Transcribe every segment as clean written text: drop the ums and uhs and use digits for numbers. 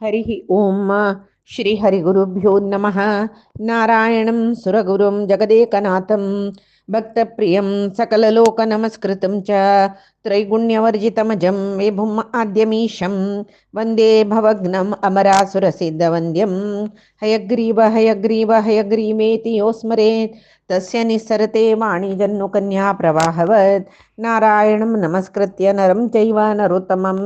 हरिः ओम श्री हरिगुरुभ्यो नमः। नारायणं सुरगुरुं जगदेकनाथं भक्तप्रियं सकललोकनमस्कृतं च त्रैगुण्यवर्जितमजं विभुम् आद्यमीशं वन्दे भवघ्नम् अमरासुरसिद्धवन्द्यं हयग्रीव हयग्रीव हयग्रीवेति यो स्मरेत् तस्य निस्सरते वाणी जन्नुकन्या प्रवाहवत् नारायणं नमस्कृत्य नरं चैव नरोत्तमं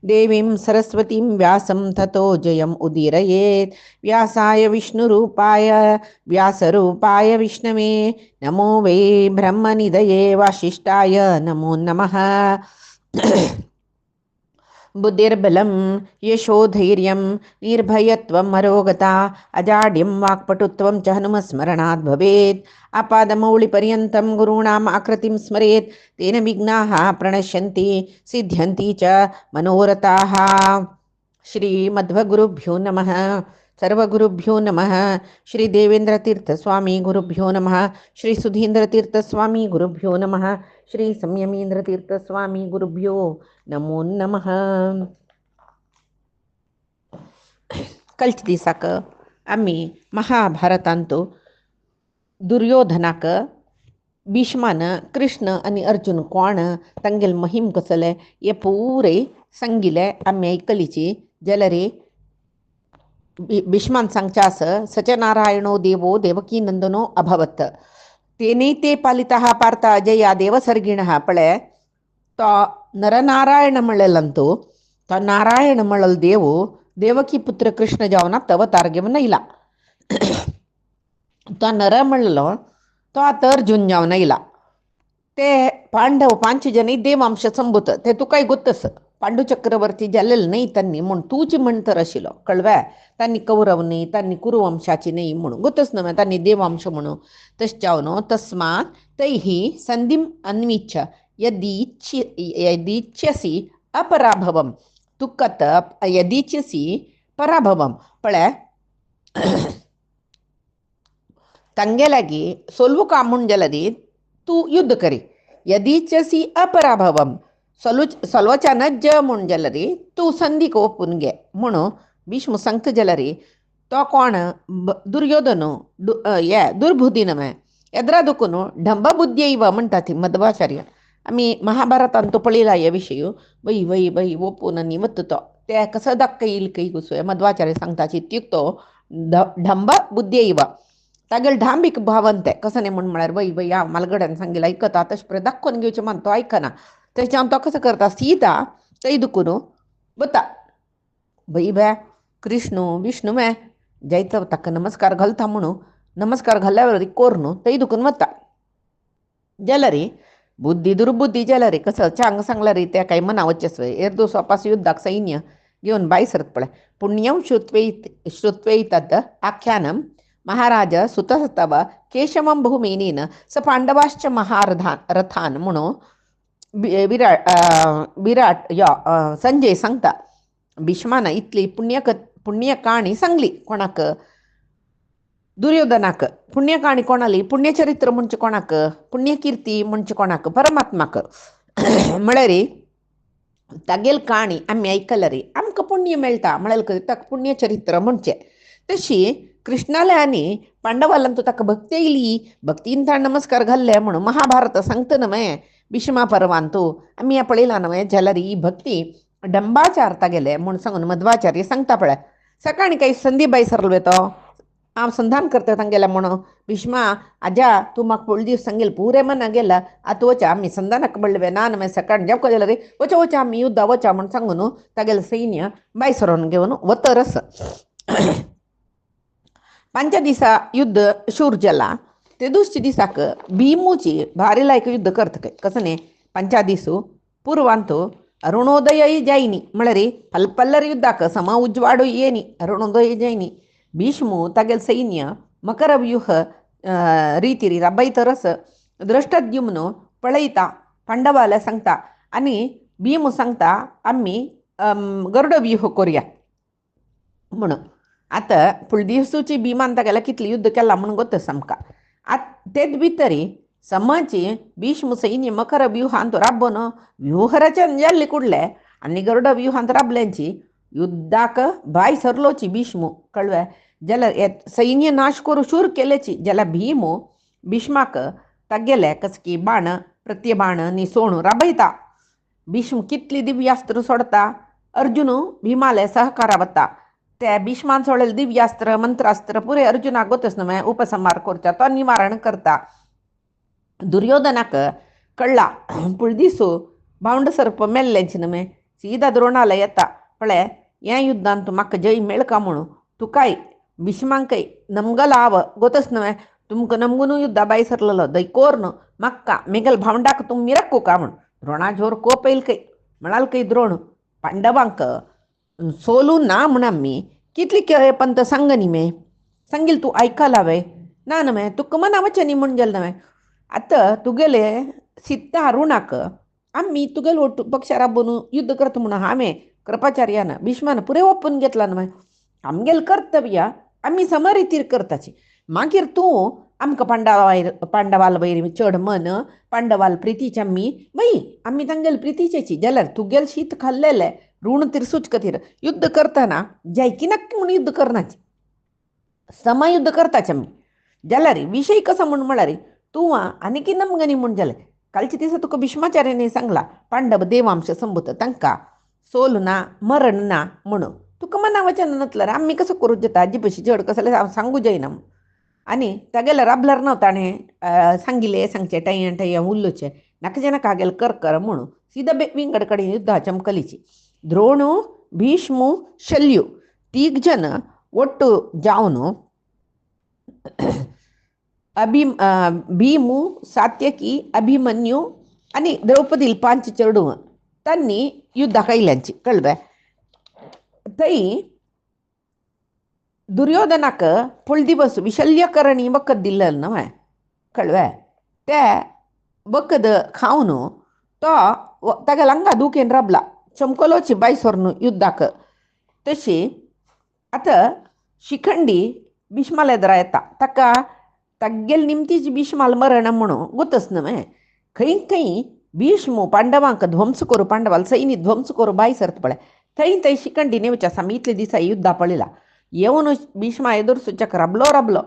देवीं सरस्वतीं व्यासं ततो जयम् उदीरयेत्। व्यासाय विष्णुरूपाय व्यासरूपाय विष्णवे नमो वै ब्रह्मनिधये वासिष्ठाय नमो नमः। बुद्धिर्बलं यशोधैर्यं निर्भयत्वम् अरोगता अजाड्यं वाक्पटुत्वं च हनुमस्मरणात् भवेत्। आपादमौलिपर्यन्तं गुरूणाम् आकृतिं स्मरेत् तेन विघ्नाः प्रणश्यन्ति सिद्ध्यन्ति च मनोरथाः। श्रीमध्वगुरुभ्यो नमः। सर्वगुरुभ्यो नमः। श्री देवेंद्रतीर्थस्वामी गुरुभ्यो नमः। श्री सुधींद्रतीर्थस्वामी गुरुभ्यो नमः। श्री संयमींद्रतीर्थस्वामी गुरुभ्यो नमो नमः. कालच्या दिसाक आम्ही महाभारतांतो दुर्योधनाक भीष्मान कृष्ण आणि अर्जुन कोण तांगेल महिम कसले हे पुरे सांगिले आम्ही ऐकलीची जलरे भीष्मान सांगच्या अस सत्यनारायणो देवो देवकी नंदनो अभवत तेने ते पालितः पार्थ अजया देवसर्गिणः पळे तो नरनारायण म्हणलेलंतू तो नारायण म्हणल देवो देवकी पुत्र कृष्ण जावना तव तारगेवन इला तो नर म्हणलो तो आता अर्जुन जावन इला ते पांडव 5 जण देवांश संभूत ते तुकाय ಗೊತ್ತस पांडू चक्रवर्ती जाल्लेले नाही त्यांनी म्हणून तूच म्हणतर आशिलो कळवा त्यांनी कौरव नाही त्यांनी कुरुवंशाची नाही म्हणून ಗೊತ್ತस ना त्यांनी देवांश म्हणून तश्चावनो तस्मात् तैहि संधिम अन्विच्छ यदीच्छसी अपराभवम तुक्कत यदीच्छसी पराभवम पळे ತಂಗೆಲಗಿ ಸೊಲ್ವು ಕಾಮುಂಜಲದಿ तू युद्ध करी यदीचसी अपराभवम सलवचान ज मुंजलरी तू संधी ओपून घे म्हणून भीष्म संक्त जलरी तो कोण दुर्योधन ये दुर्बुद्धीन मे एद्रा दुखून ढंब बुद्धी इव म्हणटा ती मध्वाचार्य आम्ही महाभारतांत पळिला या विषय वै वै वै ओपून निवत्त तो ते कसं दक्क येईल काही घुसू मध्वाचार्य सांगताची तिक्तो ढंब बुद्धी इव तागेल ढांबिक भावंते कसं नाही म्हणून म्हळ्यार वय वय या मालगड्यान सांगितलं ऐकता तशें पळय दाखोवन घेवचें म्हणून तो आयकना तेच्यान तो कसं करता सीता थंय दुखून बता बई बे कृष्ण विष्णू मे जायतं ताका नमस्कार घालता म्हणून नमस्कार घाल्ल्यावर कोर न्हू थंय दुखून वता जाल्यार बुद्धी दुर्बुद्धी जाल्यार कसं चांग सांगल्यार त्या काही मना वचेसवय एर्दो सोपास युद्धाक सैन्य घेवन भायर सरत पळय पुण्यम श्रुत्वैतत् आख्यानम महाराज सुतस्तव केशवम बहुमेनीन स पांडवाश्च महारथान म्हणून विराट या संजय सांगता भीष्मान इतली पुण्य काणी सांगली कोणाक दुर्योधनाक पुण्य काणी कोणाली पुण्यचरित्र म्हणजे कोणाक पुण्यकीर्ती म्हणजे कोणाक परमात्माक म्हळ्यार तागेल काणी आम्ही ऐकल्यार आमकां पुण्य मेळटा म्हळ्यार ताका पुण्यचरित्र म्हणजे तशी कृष्णाला आणि पांडवालांतू ताका भक्ती येयली भक्तीन ताण नमस्कार घाल्ले म्हणून महाभारत सांगता नवे भीष्मा पर्वांतू आम्ही या पळयला नवे जाल्यार ही भक्ती डंबाचार तागेले म्हणून सांगून मध्वाचार्य सांगता पळय सकाळी काही संधी बाई सरलो तो हांव संधान करता तांगेल्या म्हणून भीष्मा आजा तू म्हाका पळय दीस सांगेल पुरे मना गेला आतां वचा आमी संधानाक बळवे ना नवे सकाळी जेवका जाल्यार वचा वचा आमी युद्धा वचा म्हणून सांगून तागेलें सैन्य बाय सरोन घेवन वतरस 5 दिसा युद्ध शूर जाला ते दुसऱ्या दिसाक भीमूची भारी लायक युद्ध करता कसं न्ही 5 दिसू पूर्वांतू अरुणोदय जायनी म्हळ्यार पल्पल्लर युद्धाक सम उजवाडू येनी अरुणोदय जायनी भीष्मू तागेल सैन्य मकरव्यूह रितीरी राबयतरस दृष्टद्युम्न पळयता पांडवाला सांगता आनी भीम सांगता आम्ही गरुडव्यूह करूया म्हणून आता फुल दिवसूची भीमान तागेला कितली युद्ध केला म्हणून गोतस आमकां तेच भितरी समाची भीष्म सैन्य मकर व्यूहांत राबोन व्यूह रचन जाल्ली कुडले आनी गरुड व्यूहांत राबल्यांची युद्धाक बाय सरलोची भीष्मू कळवे जाल्यार सैन्य नाश करू शूर केल्याची जाल्यार भीमू भीष्माक तागेले कसकी बाण प्रत्यबाण निसोण राबयता. भीष्म कितली दिव्यास्त्र सोडता. अर्जुन भीमाले सहकारा वता. ते भीष्मान सोडलें दिव्यास्त्र मंत्रास्त्र पुरे अर्जुनाक गोतच न्हय उपसंहार करता तो निवारण करता. दुर्योधनाक कळला पूण दिसू भावंड सर्प मेल्लेंच न्हय सीदा द्रोणाला येता पळय हे युद्धांत म्हाका जय मेळका म्हणून तुकाय भीष्मांकय नमगलाव गोतच न्हय तुमकां नमगून युद्धा बाय सरलेलो दैकोर न्हू म्हाका मेगल भावंडाक तुम मिरक्कू का म्हण द्रोणा जोर कोप येईल कೈ म्हणाल कೈ द्रोण पांडवांक सोलू ना म्हण आम्ही कितली पंत सांग न्ही मे सांगील तू ऐकायला ना नव्हे तुका मना वचनी म्हण गेल नव्हे आता तुगेले सिद्ध हारुणाक आम्ही तुगेल ओटू पक्षा राबून युद्ध करता म्हणून हांवें कृपाचार्यानं भीष्मानं पुरे ओपून घेतला न्हय आमगेल कर्तव्य आम्ही समरितीर करताची मागीर तूं आमकां पांडवाल वयर चड मन पांडवाल प्रितीच्या आमी बाई आम्ही तांगेल प्रितीचेची जाल्यार तुगेल शीत खाल्लेले ऋण तिरसूच खातीर युद्ध करतना जायकी नक्की म्हणून युद्ध करनाची समयुद्ध करताचे आमी जाल्यार विशय कसा म्हूण म्हळ्यार तूं आनी नमगनी म्हूण जालें कालच्या दिसा तुका भीष्माचार्याने सांगला पांडव देवांश संभूत तांकां सोल ना मरण ना म्हणून तुका मना वचन नतलं रे आम्ही कसं करूं जाता आजी पशी चड कसं सांगू जायना आनी तागेले राबल्यार न्हू ताणें सांगिल्लें सांगचें टैयन टैयन उल्लुचें नाका नाका हागेल कर म्हणून सीदा विंगड कडेन युद्धा चमकलीची द्रोणू भीष्मू शल्यू तीग जन ಒಟ್ಟು ಜಾವನು ಭೀಮು ಸಾತ್ಯಕಿ ಅಭಿಮನ್ಯು आणि द्रौपदील 5 चेडू त्यांनी युद्धा कैल्यांची कळवे थंय दुर्योधनाक फुल दिवस विशल्यकरणी वखद दिल्लें न्हय कळवे ते वखद खावन तो तागे लंगा दुखेन राबला चमकलोची बाय सोर्न युद्धाक तशी आता शिखंडी भीष्माल एदरा येता ताका तागेल निमतीची भीष्माल मरण म्हणून गोतच न्हय खंय खंय भीष्म पांडवांक ध्वंस करू पांडवाल सैन्य ध्वंस करू बाय सरत पळय थंय थंय शिखंडी नेवच्या आमी इतले दिसा युद्धा पळयला येवन भीष्मा एदूर सुचक राबलो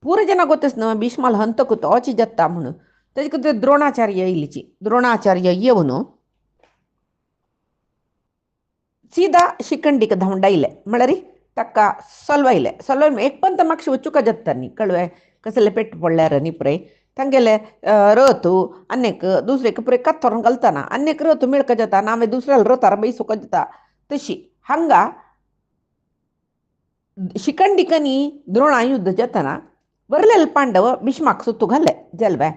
पूर जना गोतच न्हय भीष्माल हंतक तोची जत्ता म्हणून तेजे खातीर द्रोणाचार्य येयलीची द्रोणाचार्य येवन सीधा शिखंडीक धांवडायले म्हळ्यार ताका सलवायले एक पंत म्हाका वचूका जत्ता न्ही कळवे कसले पेट पडल्यार न्ही पळय तांगेले रथ अन्यक दुसरेक पुरे कत्तोर घालतना अन्यक रथ मेळका जाता ना हांवें दुसऱ्या रथार बैसूंक जाता तशी हांगा शिखंडीकनी द्रोणा युद्ध जातना वरलेले पांडव भीष्माक सुतू घाले जलवे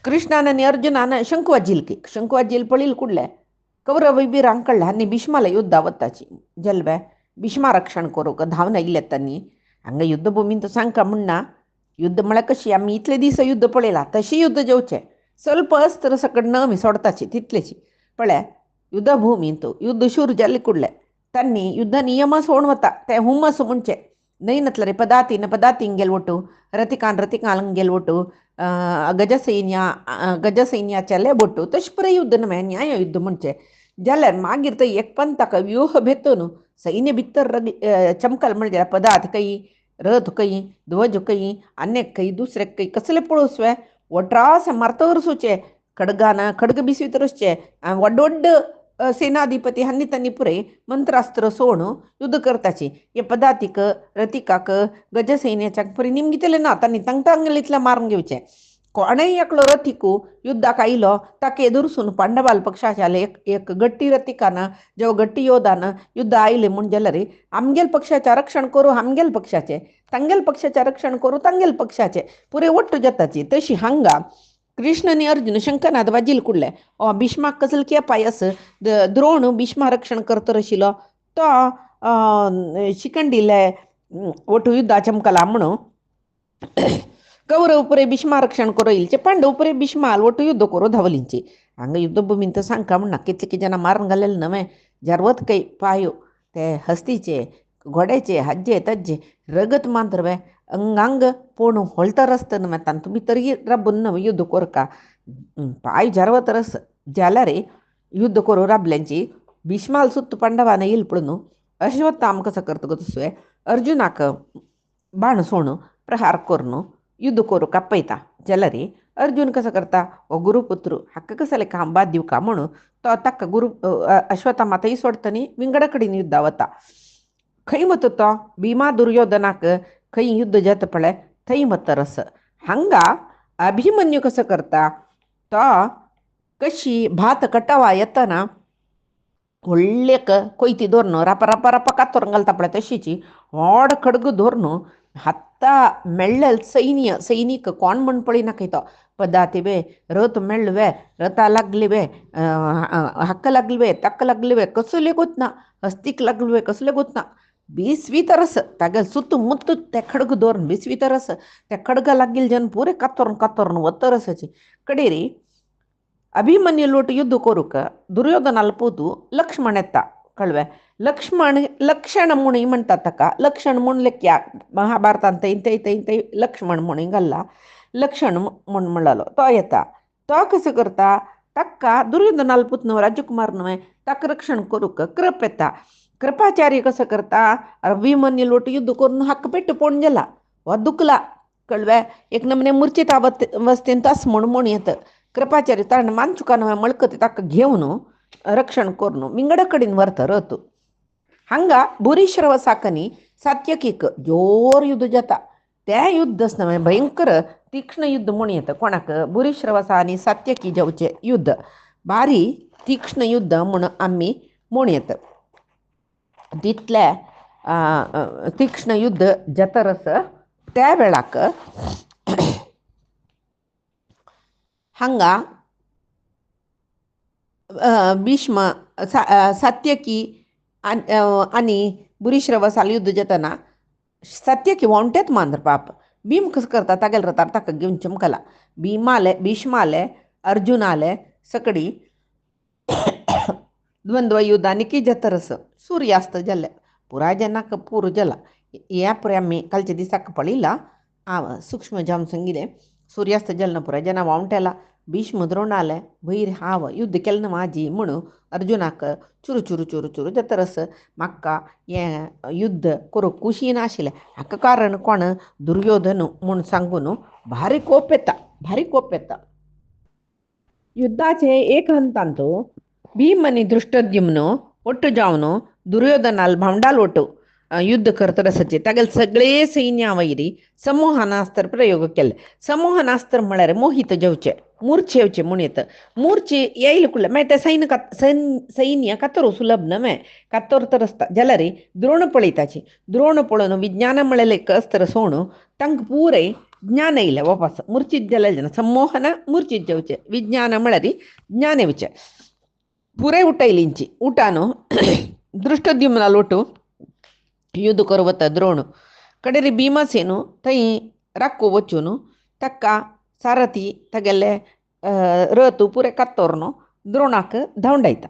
कृष्णान आनी अर्जुनान शंकुवाजील पळील कुडले कौरव बिरांक कळ्ळें आनी भीष्माला युद्धा वताची जलवे भीष्मा रक्षण करूंक धांवन आयिल्ले तांणी हांगा युद्ध भुमीन सांगता म्हणना युद्ध म्हळ्यार कशी आमी इतले दीस युद्ध पळयलां तशें युद्ध जेवचें स्वल्प अस्त्र सकट नमी सोडताची तितलेची पळय युद्ध भुमींत युद्ध शूर जाल्ले कुडले तांणी युद्ध नियम सोडून वता ते हुमस म्हणचे न्हय नतले रे पदातीन गेल वटू रथिकान गेल वटू गजसैन्याचे बोटू तशें पुरे युद्ध न्हय न्याय युद्ध म्हणचे जाल्यार मागीर थंय एक पंथाक व्यूह भेतून सैन्य भितर चमकल म्हणजे पदार्थ कई रथ कई ध्वज कई अन्यक कई दुसरेक कई कसले पळोवसवे वट्रास मरतवरसूचे खडग बिस्वितरसचे वड्ड सेनाधिपती हांनी तांणी पुरे मंत्रास्त्र सोडून युद्ध करताची हे पदातीक रथिकाक गजसैन्याच्याक पुरे निमगितले ना तांणी तांगेलीतल्या मारून घेवचे कोणय एकलो रथिकू युद्धाक आयलो ताका एदुरसून पांडवाल पक्षाच्या एक गट्टी रथिकान जेव गट्टी योधान युद्ध आयले म्हण जाल्यार आमगेल पक्षाचें रक्षण करू आमगेल पक्षाचें तांगेल पक्षाचें रक्षण करू तांगेल पक्षाचें पुरे वट्ट जाताची तशी हांगा कृष्ण आनी अर्जुन शंकनाद वाजील कुडले भीष्माक कसले केपायस द्रोण भीष्मा रक्षण करतर आशिल्लो तो शिखंडीले वटू युद्धा चमकला म्हणून कौरव पुरे भीष्मा रक्षण करू येयलचे पांडव पुरे भीष्माल वटू युद्ध करू धावलींची हांगा युद्ध भुमीन तर सांगता म्हणना कितले जाणां मारून घालेले न्हय जरवत कई पायो ते हस्तीचे घोड्याचे हाजे तज्जे रगत मात्र वे अंगांग पूण होळतर आसता न्हय तांत तुमी तरी राबून न्हय युद्ध करका पाय जरवत रस जाल्यार युद्ध करू राबल्यांची भीष्माल सुत्त पांडवानं येईल पडून अश्वत्थाम कसं करतं गोतसोय अर्जुनाक बाण सोण प्रहार करून युद्ध करू कापयता जलरी अर्जुन कसं करता ओ गुरुपुत्र हक्क कसं लेखा अंबा दिव का म्हणून तो तक्क अश्वत्थामा तई सोडतनी विंगडकडीन युद्धा वता खै मत तो भीमा दुर्योधनाक खै युद्ध जत पळे थै मत रस हंगा अभिमन्यू कसं करता तो कशी भात कटावा येताना ಒಳ್ಳೆಕ ಕೊಯ್ತಿ ದೋರ್ನು ರಪ ರಪ ರಪ ಕತ್ತೊರಂಗಲ್ತಪ್ಪಳೆ ತಶಿಚಿ ಓಡ ಕಡ್ಗು ದೋರ್ನು ಹತ್ತ ಮೆಳ್ಳಲ್ ಸೈನಿಕ कोण म्हण पळी नाखयतो पदातिवे रथ मेळवे रथा लागलिवे हक्क लागलिवे तक्क लागलिवे कसले गोतना हस्तीक लागलिवे कसले गोतना बिस्वी तरस तागल सुತ್ತು ಮುತ್ತು ते खडग दोर्न बिस्वी तरस ते खडग लागिल जन पुरे कत्तोर्न ಒತ್ತರಸಚಿ कडेरी अभिमन्यू लोट युद्ध कोरुक दुर्योधनाला पोतू लक्ष्मण येता कळवे लक्षण मुणी म्हणतात तका लक्षण म्हणले क्या महाभारतांत इंत लक्ष्मण मुणी घाल्ला लक्षण म्हण म्हणलो तो येता तो कसं करता तक्का दुर्योधनाला पुतनो राजकुमार न्हय ताका रक्षण करूक कृप येता कृपाचार्य कसं करता अभिमन्यू लोट युद्ध करून हक्क पेट्ट पोण गेला वा दुखला कळवे एक नमने मूर्छित अवस्थेन तास म्हण येतं कृपाचार्य ताण मानचुकान मळकते ताका घेवन रक्षण करून विंगड कडेन व्हरता रथ हंगा भूरिश्रव साकनी सात्यकीक जोर युद्ध जाता त्या युद्धच नव्हे भयंकर तीक्ष्ण युद्ध म्हण येतं कोणाक भूरिश्रवसा आणि सात्यकी जेवचे युद्ध भारी तीक्ष्ण युद्ध म्हण आम्ही म्हण येतं तिथल्या तीक्ष्ण युद्ध जतरस त्या वेळाक हंगा भीष्म सात्यकी आणि भूरिश्रवसाल युद्ध जाताना सात्यकी वांट्यात मांद्र पाप भीम कसं करता तागेल रथार ताका घेऊन चमकला भीष्माले अर्जुनाले सकडी द्वंद्व युद्धानिकी जतरस सूर्यास्त जल्ले पुरा जनाक पूर जला या पुरे आम्ही कालच्या दिसाक पळिला सूक्ष्म जाम संगिले सूर्यास्त जलनं पुरा जना वावंट्याला भीष्म द्रोणाले भैर हाव युद्ध केलं माझी म्हणून अर्जुनाक चुरू चुरू चुरू चुरू जतरस म्हाका हें युद्ध करूंक कुशीन आशिल्लें हाका कारण कोण दुर्योधन म्हूण सांगून भारी कोप येता युद्धाचे एक हंतांत भीम आनी दृष्टद्युम्न ಒಟ್ಟು जावन दुर्योधनाल भांडाल ಒಟ್ಟು युद्ध करतरसचे तागेल सगळे सैन्या वैरी संमोहनास्त्र प्रयोग केले संमोहनास्त्र म्हळ्यार मोहित जेवचे मूर्छे येवचे म्हूण येतं मूर्छे येईल कुल्ले मागीर ते सैन्य कातरू सुलभ न्हय कातोर तर आसता जाल्यार द्रोण पळयताची द्रोण पळोवन विज्ञान म्हळेले अस्त्र सोण तांकां पुरे ज्ञान येयलें वापस मूर्छित जाले जन संमोहन मूर्छित जेवचे विज्ञान म्हळ्यार ज्ञान येवचे पुरे उठयलींची उठानो दृष्टद्युम्नाल ಒಟ್ಟು युद्ध करवता द्रोण कडेरी भीमसेनु थंय राक्को वचून तक्का सारथी तगेले रथ पुरे कत्तोर्नो द्रोणाक धांवडायता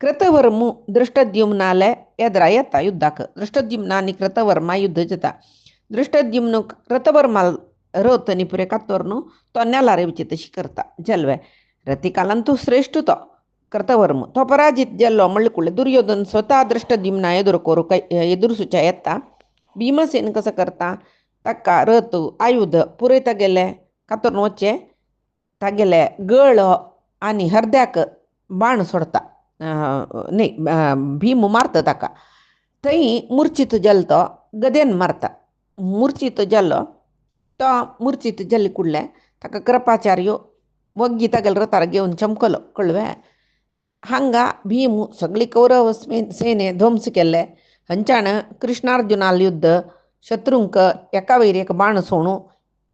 कृतवर्मु दृष्टद्युम्नाले एदरा येता युद्धाक दृष्टद्युम्ना आनी कृतवर्मा युद्ध जाता दृष्टद्युम्न कृतवर्मा रथ आनी पुरे कत्तोर्नो तो नेलार येवचे तशी करता जल्वे रथिकालांतू श्रेष्ठ तो कृतवर्म तो पराजित जल्लो म्हणले दुर्योधन स्वतः दृष्टद्युम्ना ಎದುರಿಸುಚಾ ಎತ್ತ ಭೀಮಸೇನ कसं करता तक्का रथ आयुध पुरे तगेले कातोर्न वच्चे तागेले गळ आनी हरद्याक बाण सोडता न्ही भीम मारता ताका थंय मूर्छित जल्लो तो गदेन मारता मूर्छित जल्लो तो मूर्छित जल्ले कुडले ताका कृपाचार्य वग्गी तागेले रथार घेवन चमकलो कळ्ळे हांगा भीम सगळी कौरव सेने ध्वंस केले हंचाण कृष्णार्जुनाल युद्ध शत्रुंक एका वैर एक बाण सोणू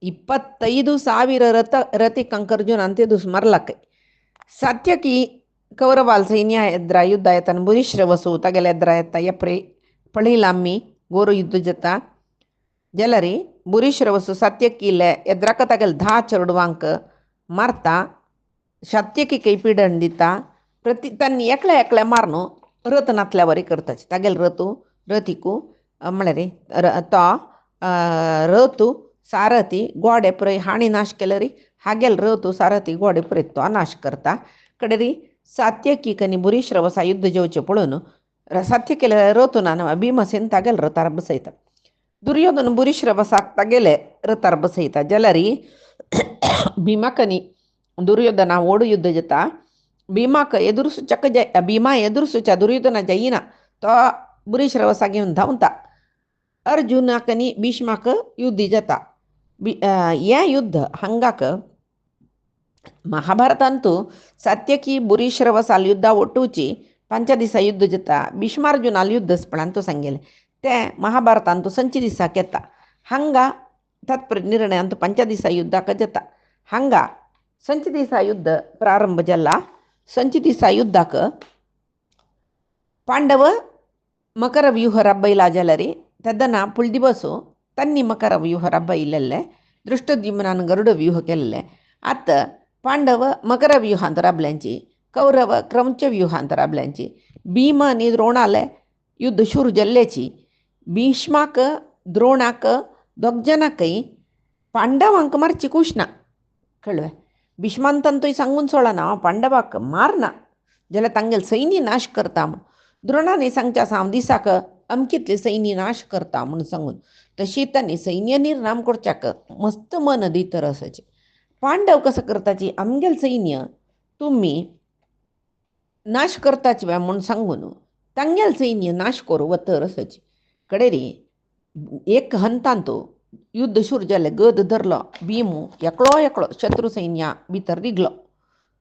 25,000 ರಥಿಕಂಕ ಅರ್ಜುನ ಅಂತ್ಯದು ಸ್ಮರ್ಲಕ್ಕೆ ಸಾತ್ಯಕಿ ಕೌರವಾಲ್ ಸೈನ್ಯ ಎದ್ರ ಯುದ್ಧ ಆಯ್ತನ ಭೂರಿಶ್ರವಸು ತಗಲ ಎದ್ರ ಆಯ್ತ ಎಪ್ರಿ ಪಳಿಲಾಮ್ಮಿ ಗೋರು ಯುದ್ಧ ಜತ ಜಲರಿ ಭೂರಿಶ್ರವಸು ಸತ್ಯಕಿಲೆ ಎದ್ರಕ ತಗಲ್ धा चरडवांक मारता सत्यकी कೈ पीडन दिता प्रति तन एकल्या मारनो रथ नातल्यावरी करताच तागेल रथिकू म्हळ्यार तो रथू सारथी गोडे पुरय हाणी नाश केले री हागेल रथू सारथी गोडे पुरय तो नाश करता कडेरी सात्यकी कनी बुरी श्रवसा युद्ध जेवचे पळून साध्य केले रतुना नवा भीमसेन तागेल रतार बसयता. दुर्योधन बुरी श्रवसाक तागेले रतार बसयता. जलरी ಭೀಮಕನಿ ದುರ್ಯೋಧನ ಓಡು ಯುದ್ಧ ಜತ ಭೀಮಾಕ ಎದುರುಸು ಚಕ ಜಯ ಭೀಮಾ ಎದುರುಸು ಚ ದುರ್ಯೋಧನ ಜಯಿನ तो बुरी श्रवसा घेऊन धावता. अर्जुनाकनी भीष्माक युद्ध जाता. या युद्ध हंगाक महाभारतांतू सात्यकी बुरी श्रवसाल युद्धा ಒಟ್ಟುची 5 दिसा युद्ध जाता. भीष्मार्जुनाल युद्ध स्पळांतू सांगेले ते महाभारतांतू 5 दिसा केता. हंगा तात्पर्य निर्णय अंतू 5 दिसा युद्धाक जाता. हंगा 5 दिसा युद्ध प्रारंभ जाला. 5 दिसा युद्धाक ಪಾಂಡವ ಮಕರ ವ್ಯೂಹ ರಬ್ಬ ಇಲ್ಲ ಜಲರಿ ತದ್ದನ ಪುಳ್ದಿ ಬಸು ತನ್ನಿ ಮಕರ ವ್ಯೂಹ ರಬ್ಬ ಇಲ್ಲಲ್ಲೇ ದೃಷ್ಟದ್ಯುಮ್ನಾನ್ ಗರುಡ ವ್ಯೂಹ ಕೆಲ್ಲೇ ಅತ್ತ ಪಾಂಡವ ಮಕರ ವ್ಯೂಹ ಅಂತ ರಬ್ಲ್ಯಾಂಚಿ ಕೌರವ ಕ್ರೌಂಚ ವ್ಯೂಹ ಅಂತ ರಬ್ಲ್ಯಾಂಚಿ ಭೀಮ ನೀ ದ್ರೋಣಾಲೆ युद्ध ಶುರು ಜಲ್ಲೇಚಿ ಭೀಷ್ಮಾಕ ದ್ರೋಣಾಕ दोगजनाकय पांडवांक मारची कुशना कळवे भीष्मांतंतूय सांगून सोळा ना पांडवाक मारना जाल्यार तांगेल सैन्य नाश करता म्हूण द्रोणाने सांगच्या 3 दिसाक अमकितले सैन्य नाश करता म्हूण सांगून तशी तांणी सैन्य निर्नाम करच्याक मस्त मन दितर असाचे. पांडव कसं करताची आमगेल सैन्य तुम्ही नाश करताच व्या म्हूण सांगून तांगेल सैन्य नाश करू वतर असाची. कडेरी एक हंतांतो युद्ध सुरू जाले गद धरलो भीमू एकलो शत्रू सैन्या भितर रिगलो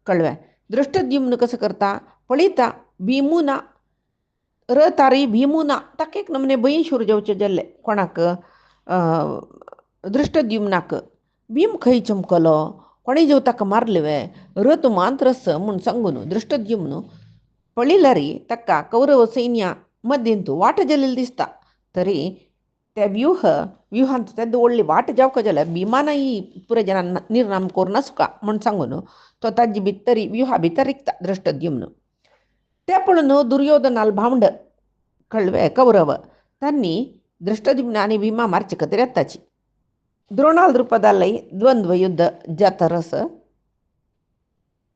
कळवे. दृष्टद्युम्न कसं करता पळयता भीमुना रतारी भीमुना ताका एक नमने भंय सुरू जावचे जाल्ले कोणाक दृष्टद्युम्नाक. भीम खंय चमकलो कोणें जेव ताका मारले वे रथ मांत रस म्हूण सांगून दृष्टद्युम्न पळयल्यारी ताका कौरव सैन्या मध्येंतू वाट जाल्लेली दिसता. तरी त्या व्यूहांत तेद व्हडली वाट जावका जाल्यार भीमान ही पुराय जनांना निर्नाम करून नासुका म्हूण सांगून तो ताजे भितरी व्यूहा भितर रिकता दृष्टद्युम्न. ते पळोवन दुर्योधनाल भावंड कळवे कौरव तांणी दृष्टद्युम्न आनी भीमा मारचे खातीर येताची. द्रोणाल द्रुपदालय द्वंद्व युद्ध जाता रस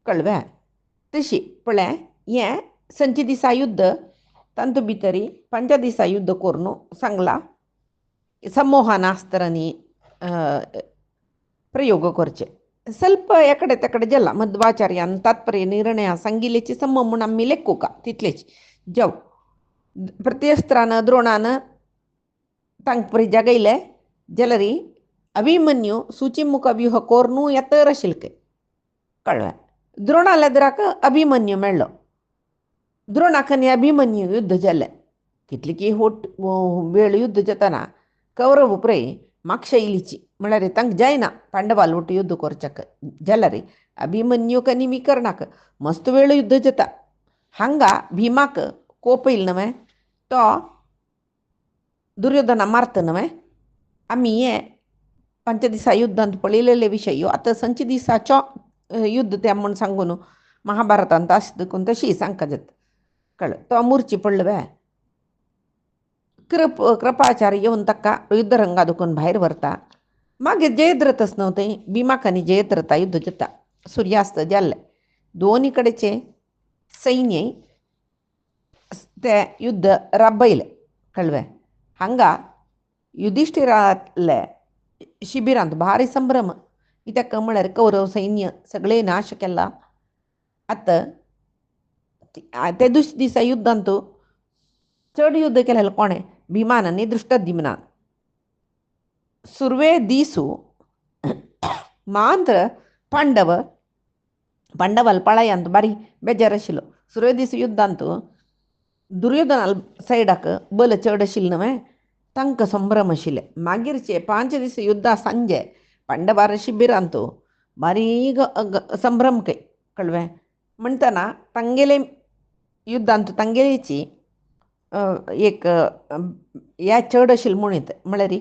कळवे. तशी पळय हें 5 दिसा युद्ध तांतू भितरी 5 दिसा युद्ध करून सांगला ಸಂಮೋಹನಾಸ್ತ್ರನಿ ಪ್ರಯೋಗ ಕೊರ್ಚೆ ಸ್ವಲ್ಪ ಎಕಡೆ ತಕಡೆ ಜಲ್ಲ ಮಧ್ವಾಚಾರ್ಯಾನ್ ತಾತ್ಪರ್ಯ ನಿರ್ಣಯ ಸಂಗಿलेची सम्म म्हूण आमी लेखू का तितलेच जाव प्रत्यस्त्रान द्रोणान तांक परी जागयले जाल्यारी अभिमन्यू सुचिमुख व्यूह कोरनू येतर आशिल्के कळ्ळें. द्रोणाल एदराक अभिमन्यू मेळ्ळो. द्रोणाक आनी अभिमन्यू युद्ध जालें. कितली की वेळ युद्ध जाताना कौरव पुरय म्हाका इलीची म्हळ्यार तांकां जायना पांडवाल वट युद्ध करच्याक जाल्यार अभिमन्यूक आनी विकर्णाक मस्त वेळ युद्ध जाता. हांगा भीमाक कोप येयलो न्हय तो दुर्योधना मारता न्हय. आमी हे 5 दिसा युद्धांत पळयलेले विशय ह्यो आतां 5 दिसाचो युद्ध तें म्हूण सांगून महाभारतांत आसा देखून तशी सांगता जाता कळ्ळें. तो मुर्ची पडलो वे कृपाचार्य येवन ताका युद्धरंगा दुखून भायर व्हरता. मागीर जयद्रथच न्हू थंय भीमाक आनी जयद्रथा युद्ध जाता. सुर्यास्त जाल्ले दोनी कडेचे सैन्य ते युद्ध राबयले कळ्ळें. हांगा युधिष्ठिराले शिबिरांत भारी संभ्रम कित्याक म्हळ्यार कौरव सैन्य सगळे नाश केला. आतां ते दिसा युद्धांत चड युद्ध केलेलें कोणें भीमान आनी दृष्टद्युम्नान. सुरवे दिसू मात्र पांडवाल पळयांत बारी बेजार आशिल्लो. सुरवे दीस युद्धांत दुर्योधनाल सायडाक बल चड आशिल्लें न्हय तांकां संभ्रम आशिल्ले. मागीरचे 5 दीस युद्धा सांजे पांडवार शिबिरांत बारी संभ्रम कळ्ळें. म्हणटना तांगेले युद्धांत तांगेलीची एक ह्या चड आशिल्ली म्हणत म्हळ्यार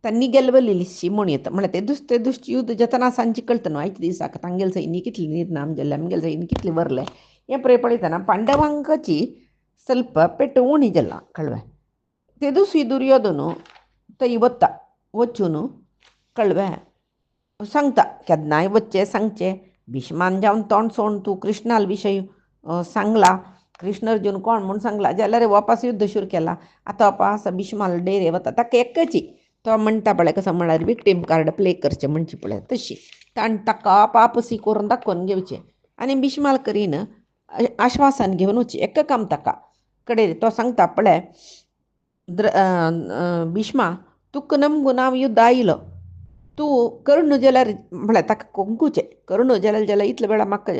तांणी गेलवलेली म्हणत म्हळ्यार ते दुश्ट युद्ध जातना सांजी कळटा न्हू 5 दिसाक तांगेल सैन्य कितली निर्नाम जाल्ले आमगेल सैन्य कितले वरले हें पळयतना पांडवांकाची ಸ್ವಲ್ಪ ಪೆಟ್ಟು ಉಣಿ ಜಲ್ಲ ಕಳ್ವೆ. तेदूसय दुर्योधन थंय वता वचून कळ्ळें सांगता केन्नाय वच्चें सांगचें भीष्मान जावन तोंड सोड तूं कृष्णाल विशय सांगला कृष्ण अर्जुन कोण म्हणून सांगला जाल्यार वापस युद्ध सुरू केला. आतां वापस भीष्माला डेरे वता ताका एकची तो म्हणटा पळय कसो म्हळ्यार विक्टीम कार्ड प्ले करचें म्हणची पळय तशी ताण ताका पापसी करून दाखोवन घेवचें आनी भीष्माल करीन आश्वासन घेवन वचचें एक काम ताका कडेन तो सांगता पळय भीष्मा तुका नमगून हांव युद्ध आयलो तूं कर्ण जाल्यार म्हळ्यार ताका कोंकुचें कर्ण जाल्यार इतले वेळा म्हाका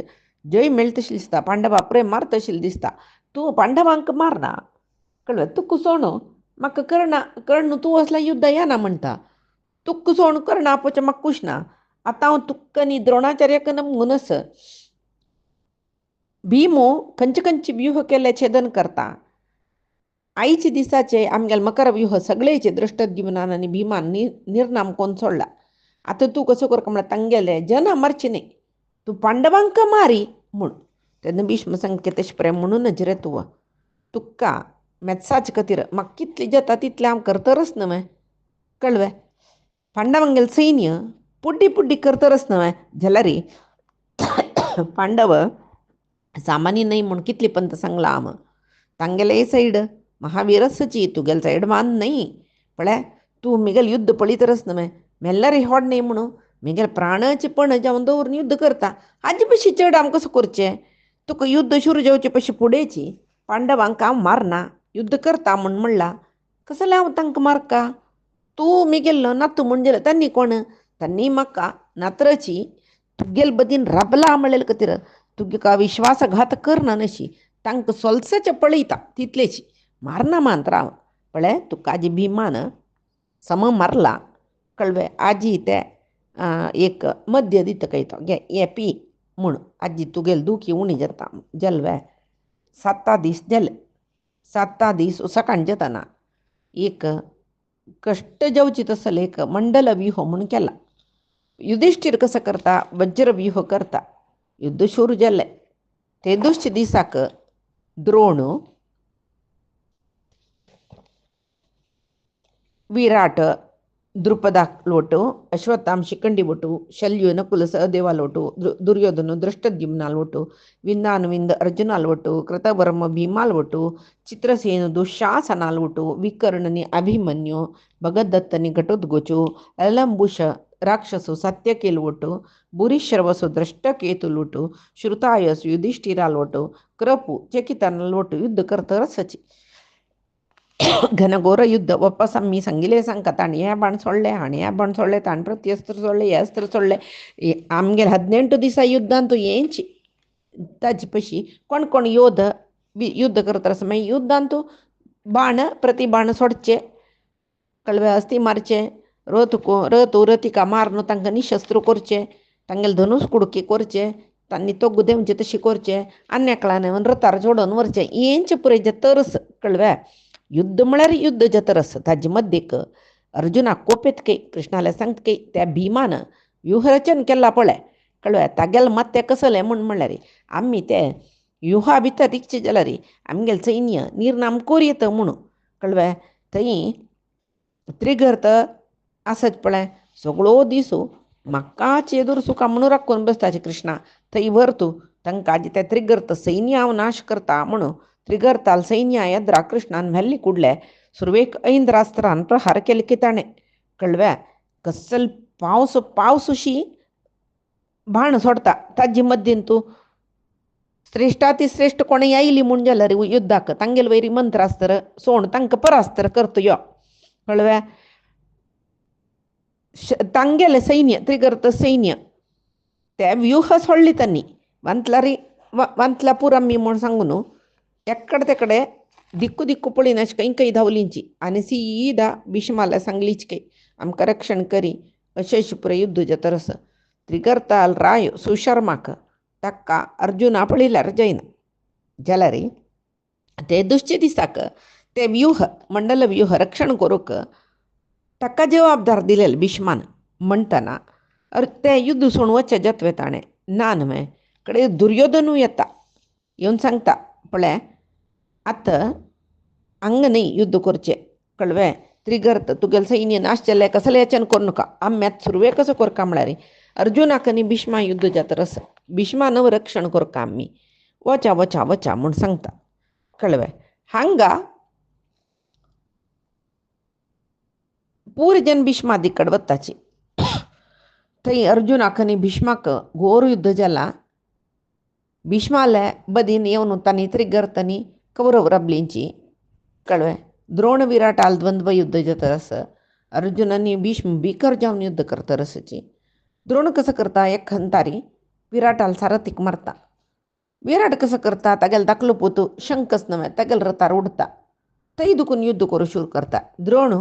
जय मेळटा तशी दिसता पांडवा प्रेम मारता आशिल्ली दिसता तूं पांडवांक मारना कळ्ळें तुका सोण म्हाका कर्ण तूं असला युद्ध येना म्हणटा तुका सोण कर्ण आपोवचें म्हाका खुश ना. आतां हांव तुका न्ही द्रोणाचार्याक नमगूनच भीमो खंयचे खंयचे व्यूह केले छेदन करता. आईचे दिसाचे आमगेले मकर व्यूह सगळेचे दृष्टद्युम्नान आनी भीमान निर्नाम कोण सोडला. आतां तूं कसो करता म्हळ्यार तांगेले जना मारची न्ही तूं पांडवांक मारी म्हूण. तेन्ना भीष्म सांगता तेशें प्रेम म्हणूनच रे तुवें तुका मेत्साचे खातीर म्हाका कितलें जाता तितलें हांव करतरच न्हय कळ्ळें. पांडवांगेलें सैन्य पुड्डी पुड्डी करतरच न्हय जाल्यार पांडव सामान्य नाही म्हूण कितली पंत सांगला हांव. तांगेले सायड महावीरसची तुगेले सायड मान नाही पळय तूं म्हगेलें युद्ध पळयतरच न्हय मेल्ल्यार व्हड न्ही म्हणून म्हगेले प्राणाचे पण जावन दवरून युद्ध करता. हाजे पयशी चड हांव कसो करचें तुका युद्ध सुरू जावचे पयशी फुडेंची पांडवांक हांव मारना युद्ध करता म्हूण म्हणला कसले हांव तांकां मारका. तूं म्हगेलो नातू म्हणजे तांणी कोण तांणी म्हाका नातराची तुगेले बदीन राबला म्हणलेले खातीर तुका विश्वासघात करना नशी तांकां सोलसाचें पळयता तितलेची मारना मात राव पळय तुका आजी भिमान सम मारला कळ्ळें. आजी ते एक मध्य दिता खंय तो घे हें पी म्हूण आजी तुगेलें दुखी उणी जाता जल्वे 7 दीस जाले 7 दीस सकाळ जातना एक कश्ट जावची तसले एक मंडल व्यूह म्हूण केला. युधिष्ठीर कसो करता वज्र व्यूह करता. युद्ध सुरू जालें ते दुसऱ्या दिसाक द्रोण विराट द्रुपदाक लोटू अश्वत्थाम शिखंडी वटू शल्यू नकुल सहदेवा लोटू दुर्योधन दृष्टद्युम्नाल वटू विंदानुविंद अर्जुनाल वटू कृतवर्म भीमाल वटू चित्रसेन दुःशासनाल वटू विकर्णनी अभिमन्यू भगदत्तनी घटोद्गोचू अलंबुष राक्षसु सत्यकेल वटू भूरिश्रवसु दृष्टकेतुल वटू श्रुतायसु युधिष्ठिराल वटू कृपू चकितानाल वटू युद्ध करतरच घनघोर युद्ध वापस आम्ही सांगिले सांगता ताणी हें बाण सोडलें हाणें हें बाण सोडलें ताणें प्रत्यस्त्र सोडलें हें अस्त्र सोडलें आमगेर 18 दिसा युद्धान तूं येंची ताजे पयशी कोण कोण योध युद्ध करता आसा मागीर युद्धान तूं बाण प्रतिबाण सोडचें कळ्ळें अस्ती मारचें रथ रथिका मारून तांकां निशस्त्र करचें तांगेले धनुस कुडकी करचें तांणी तोग्गू देंवचे तशी करचें आन्याकळान रथार जोडोन व्हरचें हेंचें पुरे तरस कळ्ळें. युद्ध म्हळ्यार युद्ध जतरस ताजे मध्येक अर्जुनाक कोपेतके कृष्णाला सांगतके त्या भिमान व्यूहरचन केला पळय कळ्ळें. तागेलें मत तें कसलें म्हणल्यार आमी तें व्यूहा भितर रिकचें जाल्यार आमगेलें सैन्य निर्नाम कोरयेत म्हणून कळ्ळें. थंय त्रिगर्त आसत पळय सगळो दीस म्हाका चेदूर सुका म्हणून राखून बसताचे कृष्णा थंय व्हर तूं तांकां आजी तें त्रिगर्त सैन्य हांव नाश करता म्हणून त्रिगर्ताल सैन्य येद्रा कृष्णान व्हेल्ली कुडले सुरवेक ऐंद्रास्त्रान प्रहार केले की ताणें कळ्ळें. कसल पावसुशी बाण सोडता ताजे मद्दीन तूं श्रेश्ठाती श्रेश्ठ कोणें आयली म्हूण जाल्यार युद्धाक तांगेले वयरी मंत्रास्त्र सोण तांकां परास्त्र करता यो कळ्ळें. तांगेलें सैन्य त्रिगर्त सैन्य ते व्यूह सोडली तांणी वांतलापूर आमी म्हूण सांगू न्हू ఎక్కడ తెక్కడే దిక్కు దిక్కు पळयनाशिका इंका धांवलींची आनी सीदा भीष्माला सांगलीच की आमकां रक्षण करी अशें पुरे युद्ध जातरस त्रिगर्ताल राय सुशर्माक ताका अर्जुना पळयल्यार जायना जाल्यार ते दुसऱ्या दिसाक ते व्यूह मंडल व्यूह रक्षण करूंक ताका जबाबदार दिलेले भीष्मान म्हणटना ते युद्ध सोडून वचचें जतवे ताणें ना न्हय कडेन दुर्योधनूय येता येवन सांगता पळय आतां हांगा न्ही युद्ध करचें कळ्ळें. त्रिगर्त तुगेलें सैन्य नाश जालें कसलें यचन करूं नाका आमी आतां सुरवेक कसो करता म्हळ्यार अर्जुनाक आनी भीष्मा युद्ध जाता रस भीष्मान रक्षण करता आमी वचा वचा वचा म्हूण सांगता कळवे. हांगा पूर जन भीष्मादी कಡೆ वताची थंय अर्जुनाक आनी भीष्माक घोर युद्ध जाला. भीष्माले बदीन येवन तांणी त्रिगर्तनी कौरव रबलींची कळवे. द्रोण विराटाल द्वंद्व युद्ध जतरस अर्जुन आणि भीष्म बिकर जावन युद्ध करतरसची. द्रोण कसं करता एक खंतारी विराटाल सारथीक मारता. विराट कसं करता तागेल धाकलो पोतू शंकच नव्हे तागेल रथार उडता. थंय दुखून युद्ध करू शूर करता. द्रोण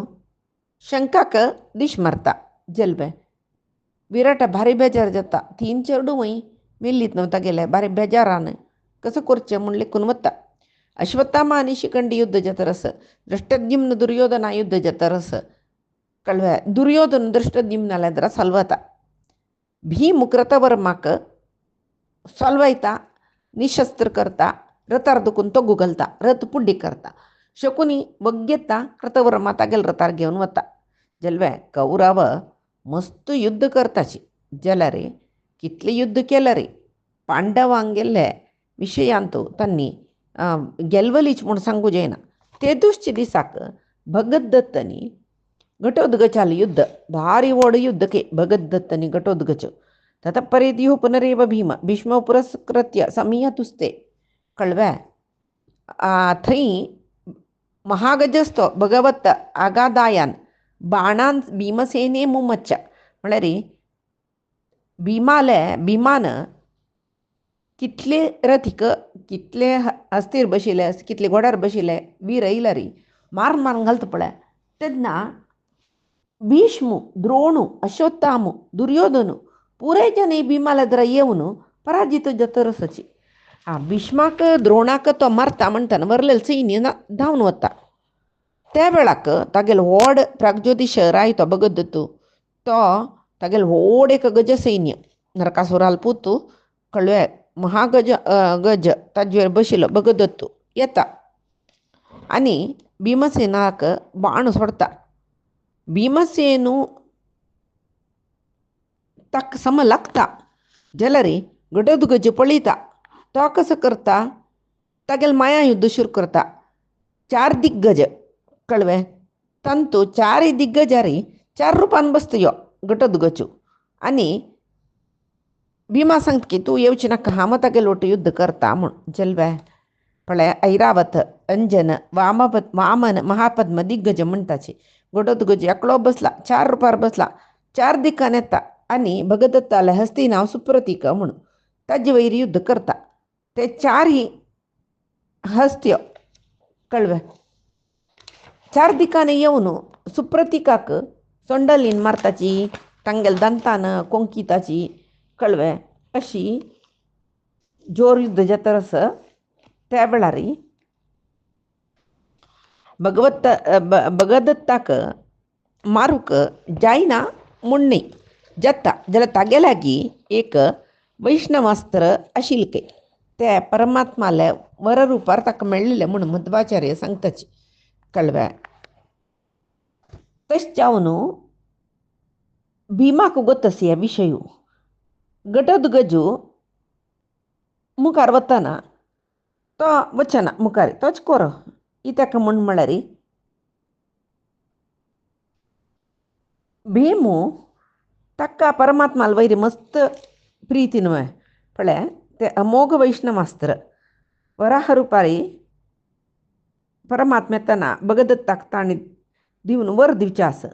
शंकाक दिश मारता जलबे. विराट भारी बेजार जाता. तीन चेरडू वय मेल्लीत नव्हता गेले भारी बेजारान कसं करचें म्हूण लेखून वता. अश्वत्थामा आणि शिखंडी युद्ध जातरस दृष्टद्युम्न दुर्योधना युद्ध जातरस कळवे. दुर्योधन दृष्टद्युम्नाला ಎದುರ ಸಲ್ವತ. ಭೀಮ್ ಕೃತವರ್ಮಕ सलवायता निशस्त्र करता रथार दुखून तो घालता रथ पुड्डी करता. शकुनी वग्गेता कृतवर्मा तागेल रथार घेवन वता. जलवे कौरव मस्त युद्ध करताची जाल्यार कितले युद्ध केलं रे. पांडवांक गेल्ले विशयांतू तांणी गेलवलीच म्हूण सांगू जायना. ते दुसचे दिसाक भगतदत्तनी घटोद्गचाल युद्ध भारी व्हड युद्ध के भगतदत्तनी घटोद्गच तथा परिधियो पुनरेव भीम भीष्म पुरस्कृत्य समीयतुस्ते कळव्या. थंय महागजस्तो भगवत आगादायान बाणान भीमसेने मुमच्च म्हळ्यार भीमान कितले रथीक कितले हस्तीर बशिले कितले घोड्यार बशिले वीर येयला री मारून मारून घालता पळय. तेन्ना भीष्मु द्रोणु अश्वत्थामु दुर्योधनु पुरे जन भीमाला ಎದುರ येवन पराजित जातरसची. भीष्माक द्रोणाक तो मारता म्हणटाना वरलेले सैन्य धांवन वता. त्या वेळाक तागेल व्हड प्रागज्योती शहर तो भगतदत्तू तो तागेल व्हड एक गज सैन्य नरकासुराल पुतू कळ्ळे महागज गज ताजेर बशिल्लो भगतदत्तू येता आनी भीमसेनाक बाण सोडता. भीमसेनू ताक सम लागता जाल्यार घटोद्गज पळयता. तो कसं करता तागेल माया युद्ध सुरू करता. 4 दिग्गज कळवे तांतू 4 दिग्गजारी 4 रुपान बसता यो घटोद्गजू आनी भीमा सांगता की तू येवची नाका हांव तागेल ओट युद्ध करता म्हूण. जलवे पळय ऐरावत अंजन वामन महापद्म दिग्गज म्हणटाची. घटोद्गज एकलो बसला 4 रुपार बसला 4 दिक्कान येता आनी भगदत्ताले हस्तिनाव सुप्रतीक म्हणून ताजे वयर युद्ध करता. ते 4 हस्त्य कळवे 4 दिक्कान येवन सुप्रतिकाक सोंडलीन मारताची तांगेल दंतान कोंकिताची कळवे. अशी जोर युद्ध जातरस त्या वेळार भगदत्ताक मारूक जायना म्हणणी जाता जाल्यार तागे लागीं एक वैष्णवास्त्र आशिल्लें ते परमात्माले वर रुपार ताका मेळिल्लें म्हणून मध्वाचार्य सांगताची कळव्या. तशें जावन भीमाक गोतस हे विशयू घटोद्गजू मुखार वतना तो वचना मुखार तोच कोरो इत्याक म्हळ्यार भीमू ताका परमात्माल वयर मस्त प्रीती न्हय पळय ते अमोघ वैष्णवास्त्र वराह रुपारी परमात्मा येतना भगदत्ताक ताणी दिवन वर दिवचें आसा.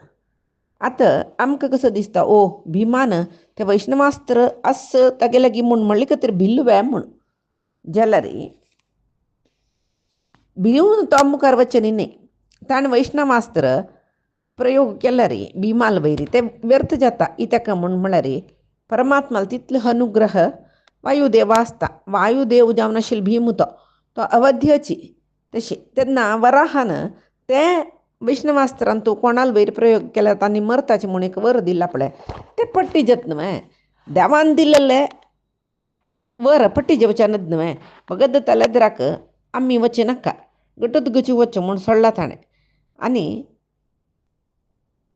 आतां आमकां कसो दिसता ओ भिमान तें वैष्णवास्त्र आस तागे लागीं म्हूण म्हणलें खातीर भिल्लुवे म्हूण जाल्यार भिवून तो मुखार वचनी न्ही. ताणें वैष्णवास्त्र प्रयोग केल्यार भिमाल वयरी तें व्यर्थ जाता. इत्याक म्हळ्यार परमात्माल तितलो अनुग्रह वायुदेव आसता. वायुदेव जावन आशिल्लो भीम तो अवध्यची तशी तेन्ना वराहान तें वैष्णवास्त्रान तूं कोणाल वयर प्रयोग केल्यार तांणी मरताचें म्हूण एक वर दिला पळय तें पट्टी जाता न्हय. देवान दिल्लें वर पट्टी जेवच्यानच न्हय. भगदत्ताले एदराक आमी वचूं नाका घटोद्गजू वचचो म्हूण सोडला ताणें. आनी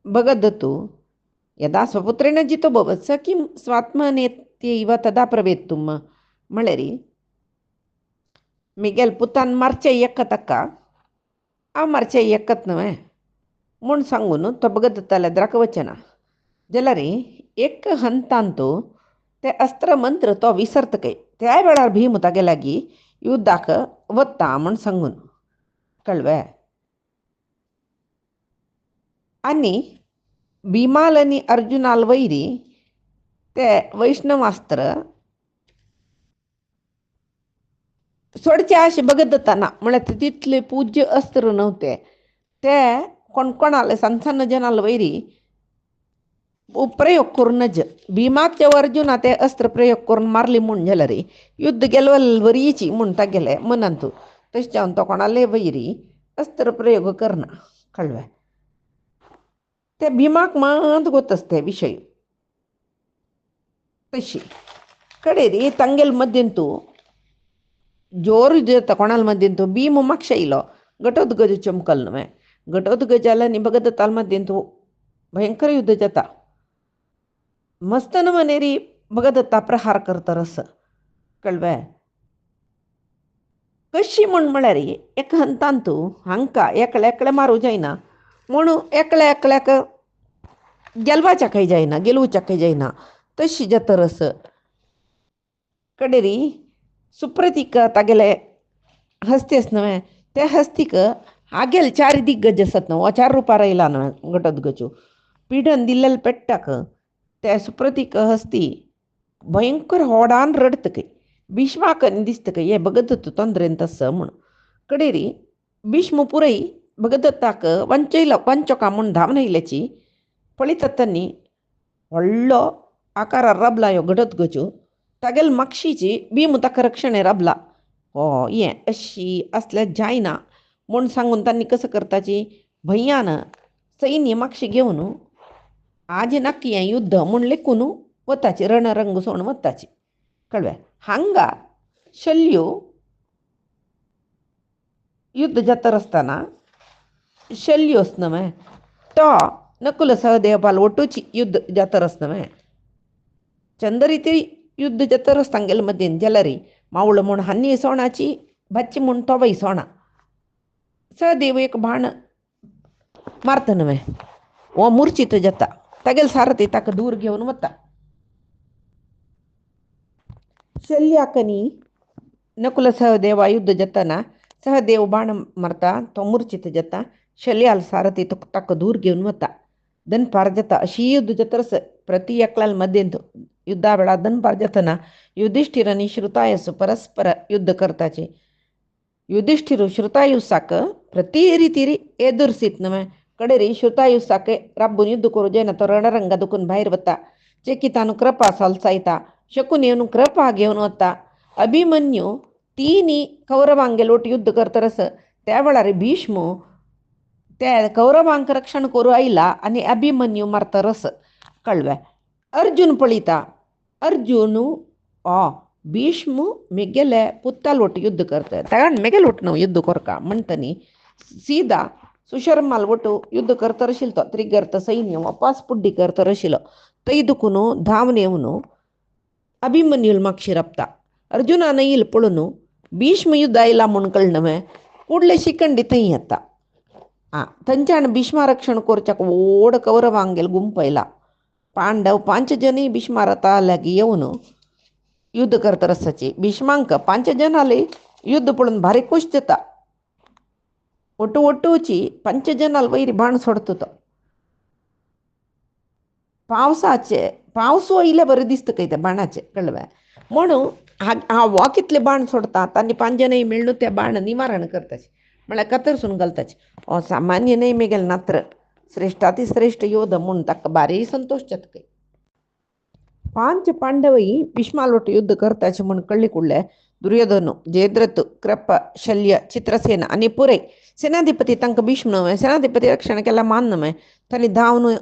भगदत्तू यदा स्वपुत्रेण जितो भवत् स किं स्वात्मनेत्यैव तदा प्रवेत्तुम म्हळ्यार मिगेल पुतान मारचे एकतक्का आ मारचे एकत नवे म्हूण सांगून तो भगदत्तालेद्राक वचना जाल्यार एक हंतांतू ते अस्त्र मंत्र तो विसरतकय त्या वेळार भीम तागे लागीं युद्धाक वता म्हूण सांगून कळ्ळें. आनी भीमाल आनी अर्जुनाल वैरी ते वैष्णवास्त्र सोडचे अशें भगदत्ताना म्हळ्यार तितले पूज्य अस्त्र नव्हते ते कोणकोणाले सन्न जनाल वैरी प्रयोग करूनच भीमाक जेव्हा अर्जुना ते अस्त्र प्रयोग करून मारली म्हूण जाल्यार युद्ध गेलवल वरीची म्हूण तागेले मनांतू तशें जावन तो कोणाले वैरी अस्त्र प्रयोग करना कळ्ळें. ते भीमाक मात गोतस ते विशय तशी कडेरी तांगेल मध्यंतू जोर जाता कोणाल मध्यंतू भीम मागशा इलो घटोत्कच चमकल न्हय घटोत्कच जाला आनी भगदत्ताल मध्यंतू भयंकर युद्ध जाता मस्तन मनेरी भगदत्ता प्रहार करता रस कळ्ळें. कशी म्हळ्यार एक हंतांतू हांकां एकल्या एकल्या मारूं जायना म्हणून एकल्या एकल्याक गेलवाच्याकय जायना गेलवच्याकय जायना तशी जाता रस कडेरी सुप्रतीक तागेले हस्तेस न्हय ते हस्तीक आगेल 4 दिग्गज आसत न्हय 4 रुपार आयला न्हय घटोत्कचू पिढन दिल्लेले पेट्टाक ते सुप्रतीक हस्ती भयंकर होडान रडतकय भीष्माक दिसतकय हे भगदत्त तोंदरेन तस म्हूण कडेरी भीष्म पुरय भगदत्ताक वांचोका म्हूण धांवन येयल्याची पळयतानी व्हडलो आकारार रबला ह्यो घटोत्कचू तागेल मागशीची भीम ताका रक्षणे रबला हें अशी असल्या जायना म्हूण सांगून तांणी कसं करताची भैयान सैन्य मागशी घेवन आज नक्की हें युद्ध म्हूण लेखून वताची रणरंग सोडून वताची कळ्ळें. हांगा शल्यो युद्ध जाता आसतना शल्योस न्हय तो नकुल सहदेवाल ಒಟ್ಟುची युद्ध जाता न्हय चंदरीती युद्ध जाता तांगेल मदीं जाल्यार मावळ म्हूण हान्नी सोणाची बच्ची म्हूण तोवय सोणा सहदेव एक बाण मारता न्हय हो मुर्चित जाता तागेल सारथी ताका दूर घेवन वता शल्याकनी नकुल सहदेवा युद्ध जातना सहदेव बाण मारता तो मुर्चित जाता शल्याल सारथी ताका दूर घेवन वता दनपार जाता अशी युद्ध जाता प्रति एकल्याल मध्येंत युद्धा वेळा दनपार जातना युधिष्ठिर आनी श्रुतायुस परस्पर युद्ध करताचे युधिष्ठिर श्रुतायुसाक प्रति रितीरी एदुर्सीत न्हय कडेरी श्रुतायुसाक राबून युद्ध करूं जायना तो रणरंगा दुखून भायर वता चेकितान कृपा सलसायता शकून येवन कृपा घेवन वता अभिमन्यू तिनी कौरवांगे लोट युद्ध करता रस त्या वेळार भीष्म त्या कौरवांक रक्षण करूं आयला आनी अभिमन्यू मारता रस कळ्ळें. अर्जुन पळयता अर्जुन भीष्म मेगेले पुत्ताल वट युद्ध करता ताण मेगेल वट न्हू युद्ध करका म्हणटनी सीदा सुशर्माल वटू युद्ध करता आशिल्लो तो त्रिगर्त सैन्य वापस पुड्डी करता आशिल्लो थंय दुखून धांवन येवन अभिमन्यूल मागशी रपता अर्जुनान येयला पळोवन भीष्म युद्ध आयला म्हूण कळ्ळें न्हय कुडले शिखंडी थंय येता थंयच्यान भीष्मा रक्षण करच्याक व्हड कौरवांगेल गुंपयला पांडव 5 जनी भीष्मा रथा लागीं येवन युद्ध करता रसाची भीष्मांक 5 जनाले युद्ध पळोवन भारी खूश जाता ಒಟ್ಟುची 5 जनाल वैरी बाण सोडता तो पावसो इले बरें दिसता काय त्या बाणाचे कळ्ळें म्हणून हो कितले बाण सोडतात आनी 5 जनाय मेळून त्या बाण निवारण करताचे म्हळ्यार कतरसून घालताचे हो सामान्य न्हय मेगेल नात्र श्रेष्ठाती श्रेष्ठ योध म्हूण ताका भारी संतोश जाता 5 पांडवय भीष्मालोट युद्ध करताचे म्हूण कळ्ळी कुडले दुर्योधन जयद्रथ कृप शल्य चित्रसेन आनी पुरय सेनाधिपती तांकां भीष्म सेनाधिपती रक्षण केला मान न्हय तांणी धांवन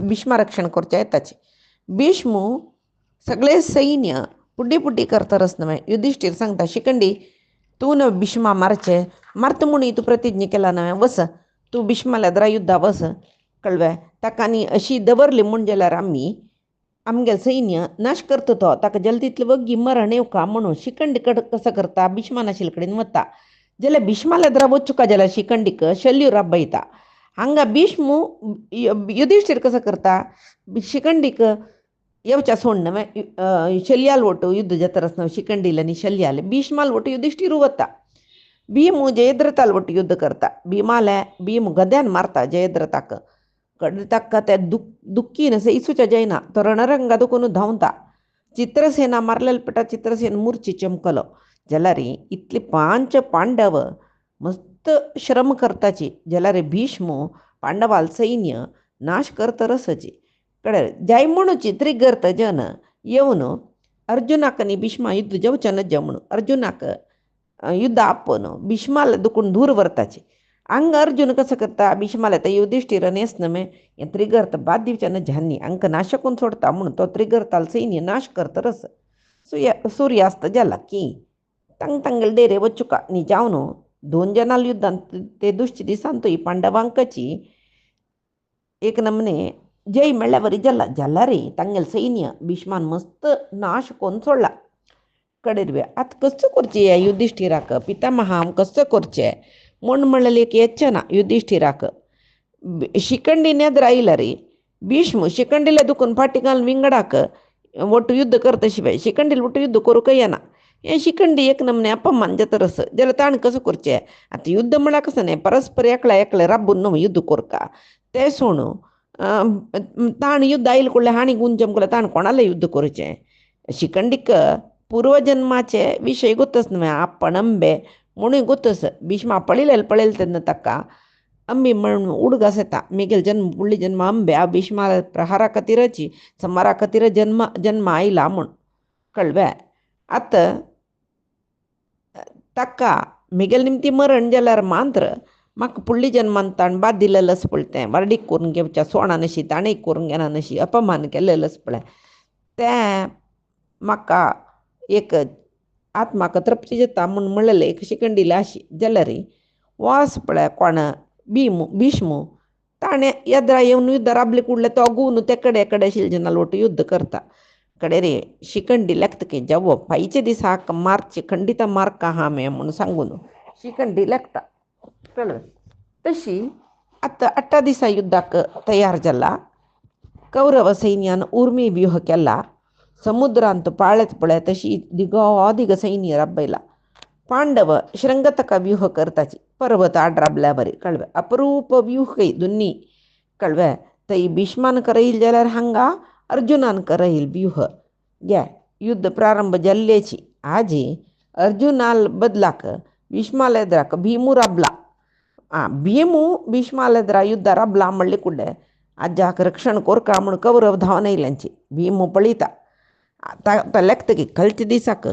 भीष्मा रक्षण करचें येताचें भीष्म सगळे सैन्य पुड्डी पुड्डी करता रस न्हय युधिष्ठीर सांगता शिखंडी तूं न भीष्मा मारचें मारता म्हूण तूं प्रतिज्ञा केला न्हय वस तूं भीष्माला येद्रा युद्धा वस कळ्ळें ताका आनी अशी दवरली म्हूण जाल्यार आमी आमगे सैन्य नाश करतो तो ताका जल्दीतलं वग्गी मरण येऊ का म्हणून शिखंडीकड कसं करता भीष्माना शिलकडेन वता जल्या भीष्माला ಎದುರ ಒಚ್ಚುಕ ಜಲ ಶಿಖಂಡಿಕ ಶಲ್ಯು ರಬ್ಬೈತ ಹಂಗ ಭೀಷ್ಮು युधिष्ठिर कसं करता शिखंडीक येवच्या सोडणं शल्याल ಒಟ್ಟು युद्ध जतरस शिखंडीला आणि शल्याल भीष्माल ಒಟ್ಟು युधिष्ठिर वता ಭೀಮು ಜಯದ್ರಥಾಲ್ ಒಟ್ಟು युद्ध करता ಭೀಮು गद्यान मारता जयद्रथाक कडिताक त्या दुःखीनं सईसूच्या जैना तो रणरंगा दुखून धावता चित्रसेना मारलेल पटा चित्रसेन मूर्ची चमकलं जलारी इतली पांच पांडव मस्त श्रम करताची जलारे भीष्म पांडवाल सैन्य नाश करत रसची कळे जाय म्हणूची त्रिगर्त जन येऊन अर्जुनाक आणि भीष्मा युद्ध जवचन जमणू अर्जुनाक युद्ध आपण भीष्माला दुखून दूर वरताचे अंग अर्जुन कसं करता भीष्माला तर युधिष्ठिर नेसनं मे त्रिगर्त बाद दिवच्यानं झानी अंक नाशकून सोडता म्हणून तो त्रिगर्ताल सैन्य नाश करत रस सूर्यास्त झाला की तंग तंगल डेरे वचुका नी जावनो 2 जनाल युद्धांत ते दुष्ट दिसांतो ही पांडवांकाची एक नमने जय मेळ्यावरी जल्ला रे तंगल सैन्य भीष्मान मस्त नाश कोण सोडला कडेरवे आत कसं करचे युधिष्ठिराक पितामहाम कसं करचे म्हण म्हणलेली एक येच्छना युधिष्ठिराक शिखंडीनेद राहिला रे भीष्म शिखंडीला दुखून फाटी विंगडाक ಒಟ್ಟು युद्ध करता शिवाय शिखंडीला ಒಟ್ಟು युद्ध करू येना हे शिखंडी एक नमने अपमान जतरस ज्याला ताण कसं करचे आता युद्ध म्हणा कसं नाही परस्पर एकला राबून नव युद्ध कोर का ते सोडू ताण युद्ध आईल कुठले हानी गुंजम कुठले ताण कोणाला युद्ध करूचे शिखंडीक पूर्वजन्माचे विषय ಗೊತ್ತಸ್ नव्हे आपण अंबे म्हणून ಗೊತ್ತस भीष्मा पळेल त्यांना तक्का अंबी म्हणून उडगास येता मिगेल जन्म पुढली जन्म अंबे आ भीष्मा प्रहारा कतिरची समारा कतिर जन्म आईला म्हण कळव्या आता तक्का मिगेल निमती मरण जाल्यार मात्र म्हाका पुडली जन्मान ताण बाद दिलेलंच पळतें वारडीक करून घेवच्या सोणा नशी ताणेक करून घेना नशी अपमान केलेलंच पळय तें म्हाका एक आत्माक तृप्ती जाता म्हणून म्हणलेलें एक शिखंडीला अशी जाल्यार वास पळय कोण भीष्म ताणें येद्रा येवन युद्ध राबले कुडले तो अगून ते कडे शिलजनाल ಒಟ್ಟು युद्ध करता कडे रे शिखंडी लेखतके जव पायचे दिस हाक मारचे खंडित मार्क हा मे म्हणून सांगून शिखंडी लेखता कळलं तशी आता 8 दिसा युद्धाक तयार जाला कौरव सैन्यान उर्मी व्यूह केला समुद्रांत पाळत पळय तशी दिग सैन्य राबयला पांडव श्रंगतका व्यूह करताची पर्वत आड राबल्या बरे कळवे अपरूप व्यूह काही दोन्ही कळवे तई भीष्मान करईल जाल्यार हांगा अर्जुनान करईल व्यूह घ्या युद्ध प्रारंभ जल्ल्याची आजी अर्जुनाल बदलाक भीष्माला एद्राक भीमू राबला भीमू भीष्माला एद्रा युद्ध राबला म्हणले कुडे आजाक रक्षण कोरका म्हण कौरव धावन येयल्यांची भीमू पळयता आता लेखतकी कळचे दिसाक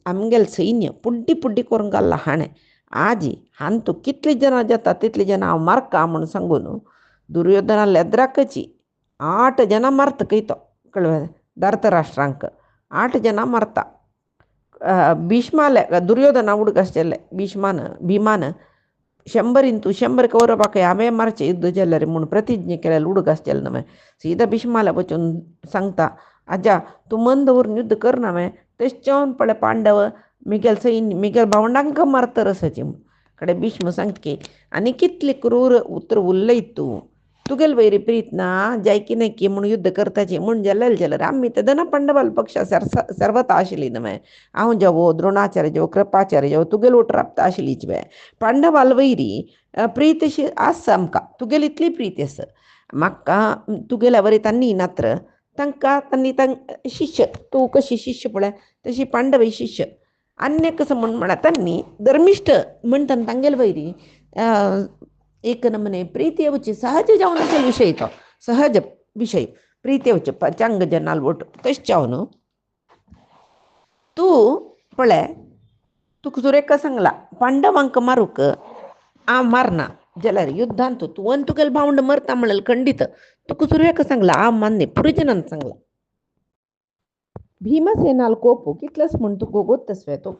आमगेल सैन्य पुड्डी करून घाल्ला हाणें आजी हांतू कितली जनां जाता तितली जनां हांव मारका म्हूण सांगून दुर्योधना लेद्राकची 8 जनां मारता कयतो कळ्ळें धर्तराष्ट्रांक 8 जनां मारता भीष्माले दुर्योधना उडकासले भीमान 100 कौरवाक हांवें मारचें युद्ध जाल्यार म्हूण प्रतिज्ञा केल्यार उडकासले नव्हे सीदा भीष्माला वचून सांगता आजा तूं मंद उरून युद्ध कर नव्हे तेच पळय पांडव मिगेल भावंडांक मारता रसाची कडे भीष्म सांगतके आनी कितली क्रूर उतर उरलय तुगेल वैरी प्रीत ना जायकी नाही की म्हणून युद्ध करताची म्हूण जाल्यार आमी तेदना पांडवाल पक्षा सर्वता आशिल्ली नव्हे हांव जेवो द्रोणाचार्य जेवो कृपाचार्य जेवो तुगेल वोट राबता आशिल्लीच वे पांडवाल वैरी प्रीत अशी आसा आमकां तुगेली इतली प्रीती आसा म्हाका तुगेल्या वरी तांणी नात्र तांकां तांणी शिष्य तूं कशी शिष्य पळय तशी पांडव शिष्य अन्य कसं म्हणा तांणी धर्मिष्ठ म्हणटा तांगेल वैरी एक नमने प्रीती येवची सहज जावन असेल विषय तो सहज विषय प्रीती येवचे पंचांग जनाल वोट तशें जावन तूं पळय तुका सुरेख सांगला पांडवांक मारूक हांव मारना जाल्यार युद्धांत तूं आनी तुगेल भावंड मरता म्हणलें खंडीत तुका सुरेख सांगला हांव मान्य पुरुजनान सांगला भीमसेनाल कोपू कितलंच म्हण तुका गोत्तसवे तो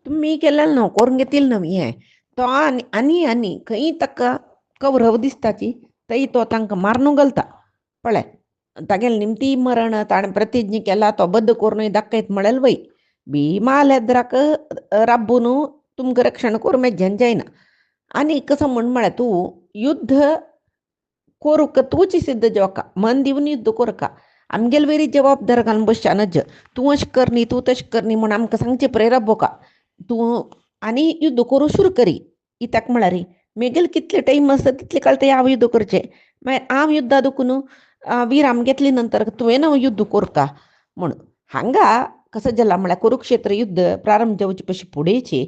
तुम्ही केलेलं न्हू करून घेतील न्हू हें तो आनी खंय ताका कौरव दिसताची थंय तो तांकां मारून घालता पळय तागेल निमती मरण ताणे प्रतिज्ञा केला तो बद्द करून दाखयत म्हळेल वय भीमाल येद्राक राबून तुमकां रक्षण करूं मेज्यान जायना. आनी कसं म्हळ्यार तूं युद्ध कोरूक तूंच सिद्ध जेवका मन दिवन युद्ध कोरका आमगेल वेरी जबाबदार घालून बसच्या नज तूं अशें कर न्ही तूं तशें कर न्ही म्हूण आमकां सांगचें पळय रबोका तूं आनी युद्ध करूं सुरू करी. इताक म्हळ्यार मेगेल कितले टायम आसता तितले काळ ते हांव युद्ध करचें मागीर हांव युद्धा दुखून वीर आम घेतली नंतर तुवें हांव युद्ध कोरता म्हूण. हांगा कसं जालां म्हळ्यार कुरुक्षेत्र युद्ध प्रारंभ जावचे पयलीं फुडेंची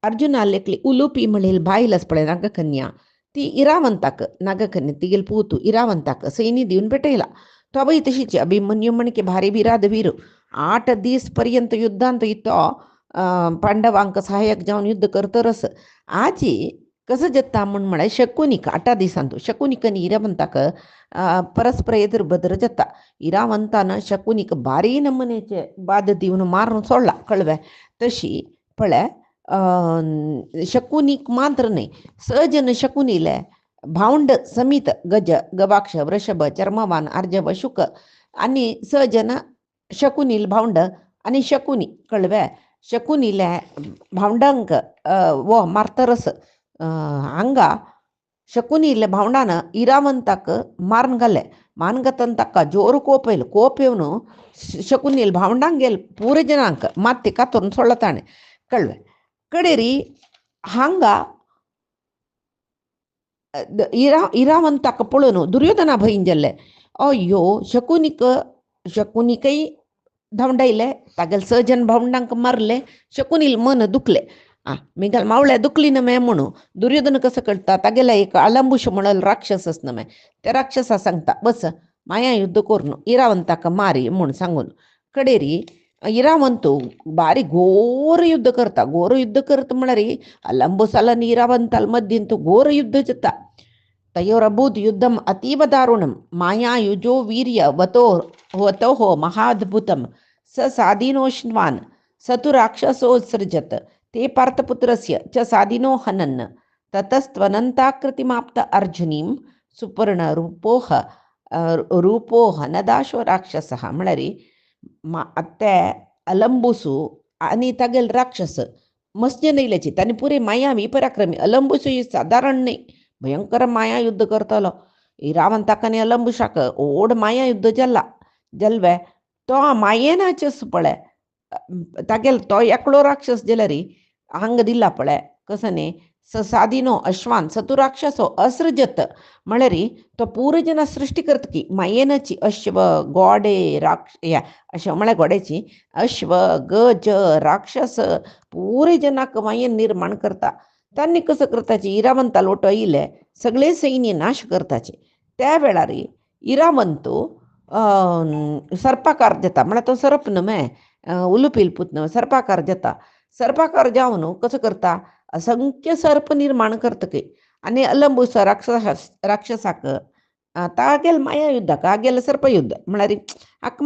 अर्जुना लेखली उलोवपी म्हणेल बायल आस पळय नागकन्या ती इरावंताक नागकन्या तिगेल पूत इरावंताक सैनी दिवन पेटयला. तो बाई तशीच अभिमन्यू म्हणके भारी बिराद वीर 8 दीस पर्यंत युद्धांत तो पांडवांक सहाय्यक जावन युद्ध करतरस आजी कसं जत्ता म्हळ्यार शकुनिक 8 दिसांत शकुनिकनी इरावंताक परस्पर एदर बदर जाता. इरावंतान शकुनिक भारी नमनेचे बाद दिवन मारून सोडला कळवे. तशी पळय शकुनिक मात्र न्ही सजन शकुनीले भावंड समीत गज गवाक्ष वृषभ चर्मवान अर्जव शुक आनी सजन शकुनील भावंड आनी शकुनी कळवे शकुनीले भावंडांक वो मारतरस हांगा शकुनीले भावंडान इरावंताक मारून घाले. मान घातन ताका जोर कोप येयलो. कोप येवन शकुनील भावंडांक गेल पूर जनांक माती कातरून सोडला ताणें कळवे. कडेरी हांगा इरावंताक पळोवन दुर्योधना भयन जाल्ले अय्यो शकुनिकय धांवडायले तागेले सजन भावंडांक मारले शकुनील मन दुखले मेघाल मावळे दुखली नमे म्हणून दुर्योधन कसं करता तागेला एक अलंबुश म्हणल राक्षस आस नमे त्या राक्षसा सांगता बस माया युद्ध करून इरावंताक मारी म्हूण सांगून कडेरी इरावंतू बारी घोर युद्ध करता. घोर युद्ध करता म्हळ्यार अलंबुसाल आनी इरावंताल मध्येन तो घोर युद्ध जाता. तयोरभूत युद्धम अतीव दारुणम माया युजो वीर्य वतो महाद्भुतम स साधिनोष्वान सतु राक्षसोत्सृजत ते पार्थपुत्रस्य च साधिनो हनन् ततस्त्वनंताकृतिमाप्त अर्जुनीं सुपर्ण रूपो हनदाशो राक्षसः म्हळ्यार ते अलंबुसू आनी तागेल राक्षस मस्जे नयल्याची तांणी पुरे मायावी पराक्रमी अलंबुसू ही साधारण न्ही भयंकर माया युद्ध करतलो. इरावंताक आनी अलंबुशाक ओड माया युद्ध जल्वे तो मायेनाचेच पळय तागेल तो एकलो राक्षस जाल्यार हांग दिला पळय कसं न्ही साधिनो अश्वान सतुराक्षसो असृजत म्हळ्यार तो पूर जना सृष्टी करतकी मायेनाची अश्व गोडे अश्व म्हळ्यार गोड्याची अश्व गज राक्षस पुरे जनाक मायेन निर्माण करता. तांणी कसं करताचे इरावंता लोटो येयले सगळे सैन्य नाश करताचे. त्या वेळार इरावंतू सर्पाकार जाता म्हळ्यार तो सरप न्हय उलुपील पूत न्हय सर्पाकार जाता. सर्पाकार जावन कसं करता असंख्य सर्प निर्माण करतके आनी अलंबुस राक्षसाक तागेल माया युद्धाक आगेल सर्प युद्ध म्हळ्यार हाका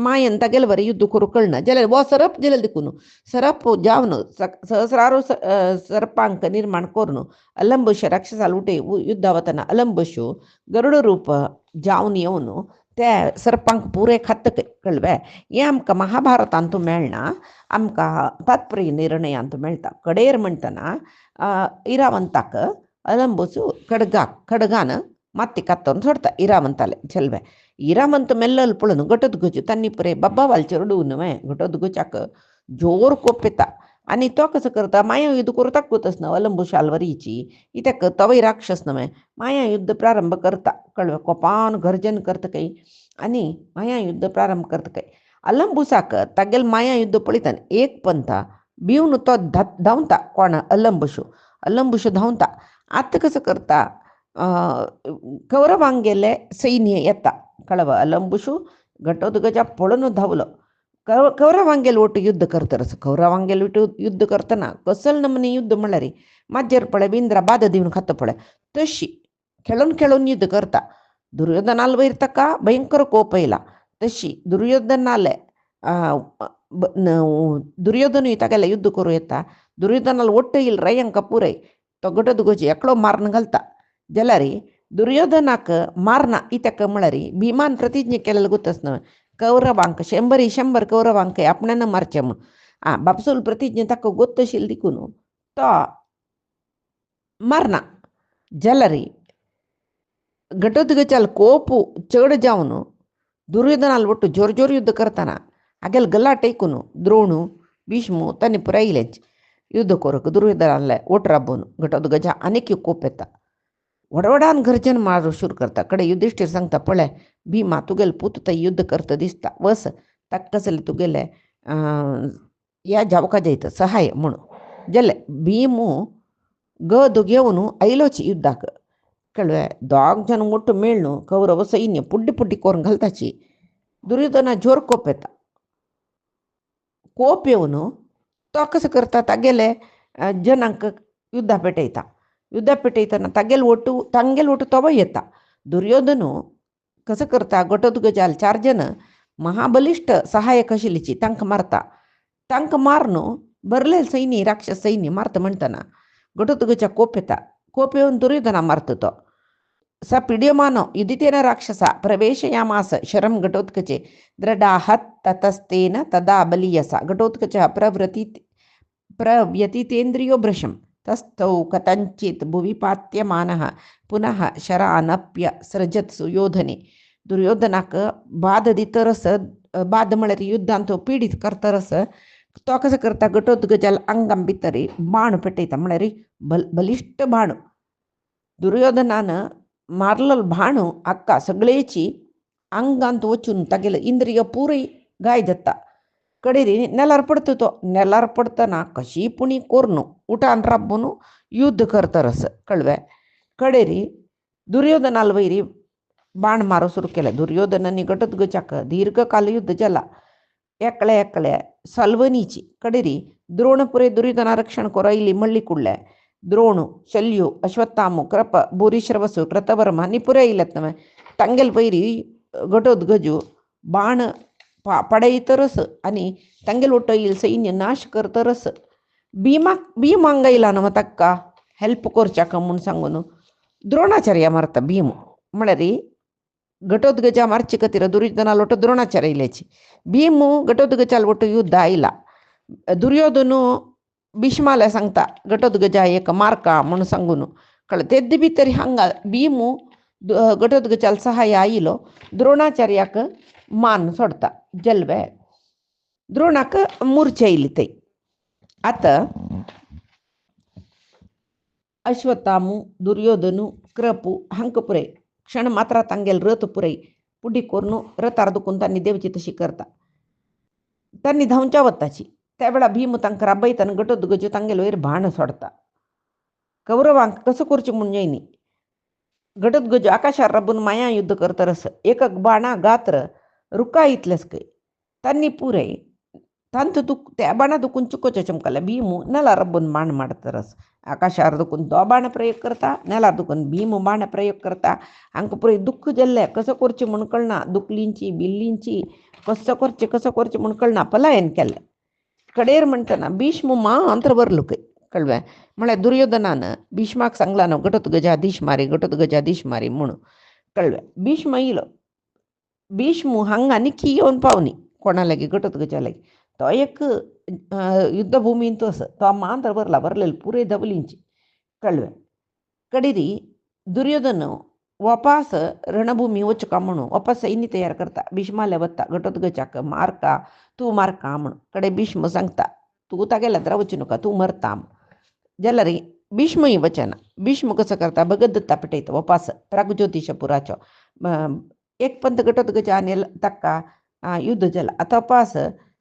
मायेन तागेले बरें युद्ध करूं कळना जाल्यार वो सरप जाल्यार देखून सरप जावन सहस्रारो सर्पांक निर्माण करून अलंबुश राक्षसाल उठे युद्धा वतना अलंबुशू गरुड रूप जावन येवन ते सर्पांक पुरे खातके कळवे. हें आमकां महाभारतांतू मेळना आमकां तात्पर्य निर्णयांत मेळटा. कडेर म्हणटना इरावंताक अलंबुसू खडगान माती कातरून सोडता इरावंताले चलवे. इरावंत मेल्लल पळोवन घटोत्कच तांणी पळय बाबा वालचेर उडोवन घटोत्कचाक जोर कोप येता आनी तो कसो करता माया युद्ध करताकूच न्हय अलंबुशाल वरीची कित्याक तवय राक्षस न्हय माया युद्ध प्रारंभ करता कळवे कोपान गर्जन करतकय आनी माया युद्ध प्रारंभ करतकय अलंबुसाक तागेल माया युद्ध पळयतना एक पंथा भिवन तो धांवता कोण अलंबुशू धांवता. आतां कसं करता कौरवांक गेले सैन्य येता कळव अलंबुशू घटोत्कचा पळोवन धांवलो. कौरवांक गेले वट युद्ध करतरस कौरवांक गेले युद्ध करतना कसल नमने युद्ध म्हळ्यार माजेर पळय बिंद्रा बाद दिवन खाता पळय तशी खेळून युद्ध करता. दुर्योधनाल वयर ताका भयंकर कोप येयला तशी दुर्योधनाले दुर्योधनूय तागेलें युद्ध करूं येता. दुर्योधनाल वट्ट येयला रयांक पुरय तो घटोत्कच एकलो मारून घालता जाल्यार दुर्योधनाक मारना इत्याक म्हळरी भीमान प्रतिज्ञे केलेलं गुतच ना कौरवांक 100 कौरवांक आपणानं मारचे म्हण बापसूल प्रतिज्ञे तक ಗೊತ್ತशिಲ್ दिकून तो मारना जलरी घटोत्कचाल कोपू चढ जाऊन दुर्योधनाला ಒಟ್ಟು जोर जोर युद्ध करताना हागेल गलाट ऐकून द्रोणू भीष्मू त्यांनी पुरायलेच युद्ध कोरक दुर्योधनाला ओट राबून घटोत्कचा अनेक कोप येता वडवडान घरजन मारू सुरू करता कडे युधिष्ठिर सांगता पळय भीमा तुगेल पूत तई युद्ध करत दिसता वस तक्कसले तुगेले या जावका जायत सहाय म्हणून जल्ले भीमू गद घेऊन ऐलोची युद्धाक कळवे 2 जन ಒಟ್ಟು ಮೇಳ್ನು ಕೌರವ ಸೈನ್ಯ ಪುಡ್ಡಿ ಪುಡ್ಡಿ ಕೋರ್ನ್ घालताची दुर्योधना जोर कोप येता कोप येऊन तो कसं करता तागेले जनांक युद्धा पेटयतना तांगेल ओटू तव येता दुर्योधनू कसं करता घटोत्कचाल 4 जन महाबलिष्ठ सहायक आशिल्लीची तांक मारता तांक मारन बरलेल सैन्य राक्षस सैन्य मारता म्हणताना घटोत्कचा कोप येऊन दुर्योधना मारत तो स पिड्यमानो युधितेन राक्षस प्रवेशयामास शरम घटोत्कचे दृढाहत ततस्तेन तदा बलीयस घटोत्कच प्रव्यतितेन्द्रियो भ्रशम तस्थौ कथंचित भुवि पात्यमानः पुनः शरानप्य सृजत सुयोधने दुर्योधनाक बाद दितरस बाद म्हळ्यार युद्धांत पीडित करतरस तो कसं करता घटोत्कचाल अंगाम भितरी बाण पेटयता म्हळ्यार बलिष्ठ बाण दुर्योधनान मारलेलं भाणू अक्का सगळेची अंगांत वचून तागेलं इंद्रिय पुरी गाय जाता कडेरी नेलार पडतो तो नेलार पडताना कशी पुणी कोरनु उठान राबून युद्ध करतरस कळवे कडेरी दुर्योधनाल वैरी बाण मारो सुरू केलं दुर्योधनाने घटोत्कचाक दीर्घकाल युद्ध जाला एकल्या सल्वनीची कडेरी द्रोणपुरे दुर्योधना रक्षण कोरायली मळ्ळी कुडल्या द्रोणु शल्यू अश्वत्थामु कृप भूरिश्रवसु कृतवर्म निपुरैलत तांगेल पैरी घटोत्कजू बाण पडयतरस आणि तांगेल ओटईल सैन्य नाश करतरस भीमांगैला नव तक्का हेल्प कोरचाक म्हणून सांगून द्रोणाचार्य मारता भीम म्हळ्यारी घटोत्कचा मार्ची कतीर दुर्योधनाला ಒಟ್ಟು द्रोणाचार्य इल्याची भीमू घटोत्कचाल ಒಟ್ಟು युद्ध आयला दुर्योधनू भीष्माला सांगता घटोत्कचा एक मार्का म्हणून सांगून कळ तेद्दी बी तरी हंगा भीमू घटोत्कचाल सहाय आईलो द्रोणाचार्याक मान सोडता जल्वे द्रोणाक मूर्छे इलितೈ आता अश्वत्थामू दुर्योधनू कृपू हंकपुरे क्षण मात्र तांगेल रथ पुरೈ पुढी कोरनू रथ अर्दकून त्यांनी देवची तशी करता त्यांनी धावच्या वत्ताची त्यावेळा भीम तांक राबयताना घटोत्कच तांगेल वयर भाण सोडता कौरवांक कसं करचे मुंजयनी घटोत्कच आकाशार राबून माया युद्ध करतरस एक बाणा गात्र रुका इतलेस काही त्यांनी पुरे तांत त्या बाणा दुखून चुकोच्या चमकाला भीमू नेला रब्बून बाण माडतरस आकाशार दुखून दो बाण प्रयोग करता नेला दुखून भीम बाण प्रयोग करता हांक पुरे दुःख जल्ले कसं करचे म्हूण कळना दुखलींची बिल्लींची कसं करचे म्हूण कळना पलायन केल्लें कडेर म्हणटना भीष्म अंतर बरलो काही कळवे म्हळ्यार दुर्योधनान भीष्माक सांगला न्हू घटोत्कचा दिश मारी म्हणून कळवे भीष्म इलो भीष्म हांगा निखी येवन पावनी कोणा लागी घटोत्कचा लागी तो एक युद्धभूमीन तो मांतर बरलेलो पुरे दबलींची कळवे कडेरी दुर्योधन वापस रणभूमी वचका म्हणून वापस सैन्य तयार करता भीष्माले वत्ता घटोत्कचाक मारका तू मारका म्हणून कडे भीष्म सांगता तू तागेला द्रा वचू नका तू मरता जल्लरी भीष्म ही वचना भीष्म कसं करता भगदत्ता पेटयता वापस प्रागज्योतिषपुराचो एक पंत घटोत्कचा आनी तक्का युद्ध जाला आता वापस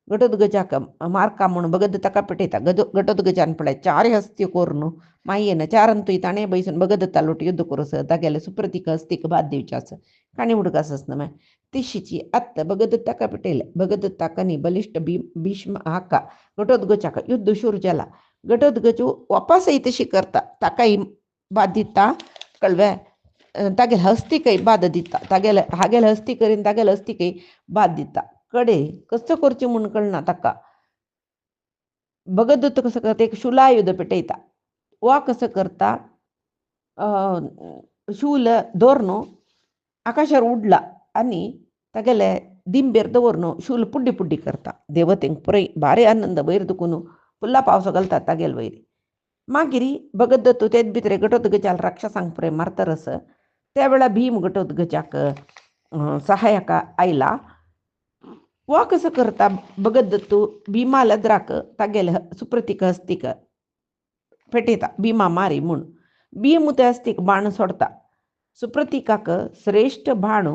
घटोत्कचाक मारका म्हणून भगदत्ताका पेटयता घटोत्कचान पळय 4 हस्ती कोरून मायेन 4 अंतू ताणे बैसून भगदत्ता लोट युद्ध करूस तागेले सुप्रतीक हस्तीक बाद दिवचास काणी उडक आसस न्हय तिशीची अत्त भगदत्ताका पेटयले भगदत्ताकानी बलिष्ठ भीष्म हाका घटोत्कचाक युद्ध शूर जाला घटोत्कचू वापस तशी करता ताकाय बाद दिता कळवे तागेले हस्तीकय बाद दिता हागेले हस्ती करीन तागेले हस्तीकय बाद दिता कडे कसं करचें म्हूण कळना ताका भगदत्त कसं करता एक शुला युद्ध पेटयता वा कसं करता शूल दोरनो आकाशार उडला आणि तागेले दिंबेर दवरनो शूल पुड्डी पुड्डी करता देवतेंक पुरय भारी आनंद वयर दुखून फुल्ला पावस घालता तागेल वयरी मागिरी भगत दत्तू तेच भितरे घटोत्कचाल राक्षसांक पुरय मारतरस त्या वेळा भीम घटोत्कचाक सहाय्यक आयला वा कसं करता भगत दत्तू भीमाल द्राक तागेल सुप्रतीक हस्तीक पेटयता भीमा मारी म्हूण भीम त्या हस्तीक बाण सोडता सुप्रतीकाक श्रेष्ठ बाण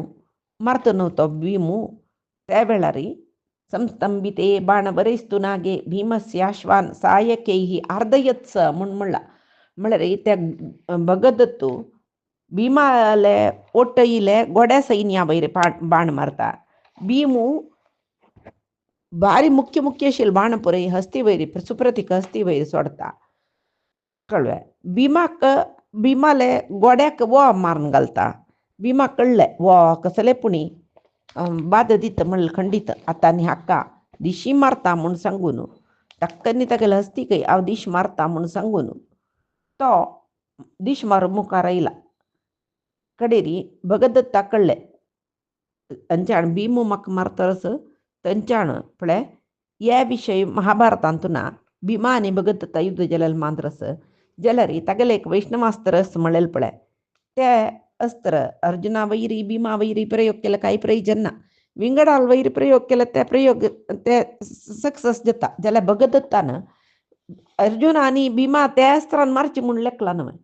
मारतो नव्हतो भीमू त्या वेळारी संस्तंभिते बाण बरेस्तू नागे भीमस्याश्वान सायकैहि अर्धयत्स म्हूण म्हणला म्हळ्यार त्या भगत दत्तू भीमाले ओटईले गोड्या सैन्या वयर बाण मारता भीमू भारी मुख्य मुख्य आशिल्ले बाण पळय हस्ती वयरी सुप्रतीक हस्ती वयर सोडता कळ्ळें भीमाले गोड्याक वो मारून घालता भीमाक कळ्ळें वो कसले पुणी बाद दित म्हणलें खंडीत आतां न्ही हाका दिशी मारता म्हूण सांगून टक्कनी तागेले हस्तीकय हांव दिश मारता म्हूण सांगून तो दिश मारून मुखार आयला कडेरी भगत दत्ता कळ्ळें तांच्यान भीम म्हाका मारतरस थंयच्यान पळय हे विशय महाभारतांतून भीमा आनी भगत दत्ता युद्ध जाल्यार मांद्रस जाल्यार तागेलें एक वैष्णवास्त्र अस्त्र म्हणलें पळय तें अस्त्र अर्जुना वैरी भीमा वैरी प्रयोग केला काही प्रयोजन ना विंगडाल वैरी प्रयोग केला ते सक्सेस जाता जाल्यार भगत दत्तान अर्जुन आनी भीमा त्या अस्त्रान मारची म्हूण लेखला न्हय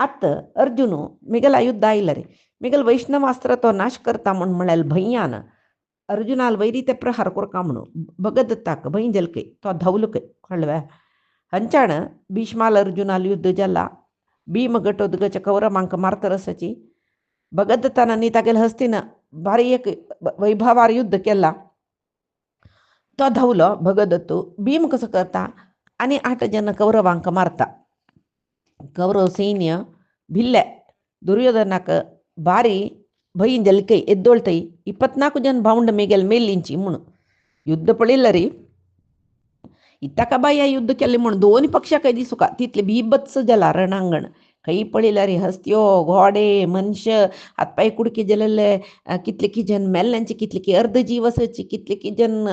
आत अर्जुन मिगेला युद्ध आयला रे मिगेल वैष्णवास्त्र तो नाश करता म्हूण म्हळ्यार भंयान अर्जुनाल वैरी ते प्रहार करता म्हणून भगत दत्ताक भंय जलकय तो धांवलकय कळ्ळें हंचाण भीष्माल अर्जुनाल युद्ध जाला भीम घटोत्कच कौरवांक मारतरसाची भगत दत्तान आनी तागेले हस्तीन भारी एक वैभवार युद्ध केला तो धांवलो भगत दत्तू भीम कसो करता आनी 8 जन कौरवांक मारता कौरव सैन्य भिल्ले दुर्योधनाक भारी भंय जलकय एद्दोळतय 24 जन भावंड मेगेल मेल्लींची म्हूण युद्ध पळयलें रे इतका बाया युद्ध केलें म्हूण दोन पक्षाकय दिसुका तितले बिभत्स जाला रणांगण खंय पळयल्यार रे हस्त्यो घोडे मनशां हातपाय कुडके जालेले कितले की जन मेल्ल्यांची कितले की अर्ध जीव आसाची कितले की जन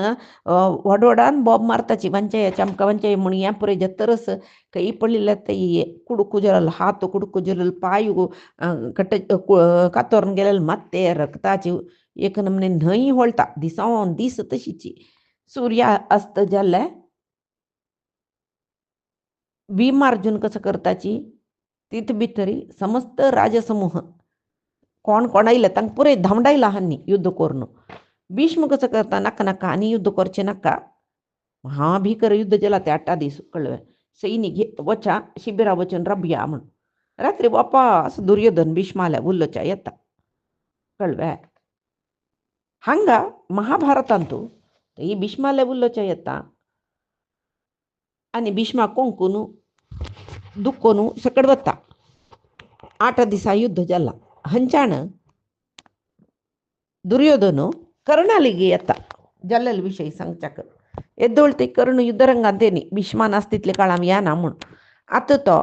व्हडवडान बॉब मारताची वंचाय चमका वंचाय म्हूण हें पुरय जत्तरस खंय पळयल्यार ते कुडकू जालेले हात कुडकू जालेले पाय कातोरून गेलेले मात्ते रक्ताची एक नमने न्हंय वळटा दिसावन दीस तशीची सूर्य अस्त जाल्ले भीमार्जुन कसं करताची तिथ भितरी समस्त राजसमूह कोण कोण आयले तांकां पुरय धांवडायला हांनी युद्ध करून भीष्म कसं करता नाका नाका आनी युद्ध करचें नाका महाभिकर युद्ध जाला ते 8 दीस कळ्ळें सैनीक वचा शिबिरा वचून राबया म्हूण रात्री वापास दुर्योधन भीष्माल्या उल्लोच्या येता कळ्ळें हांगा महाभारतांतू ही भीष्माल्या उल्लोच्या येता आनी भीष्मा कोंकून दुखोन सकड वता 8 दिसा युद्ध जाला हंचाण दुर्योधन कर्णालिगे येता जाल्लेले विशय सांगच्याक एद्दोळ ते कर्ण युद्धरंगांत तेनी भीष्मान आस तितले काळाम येना म्हूण आतां तो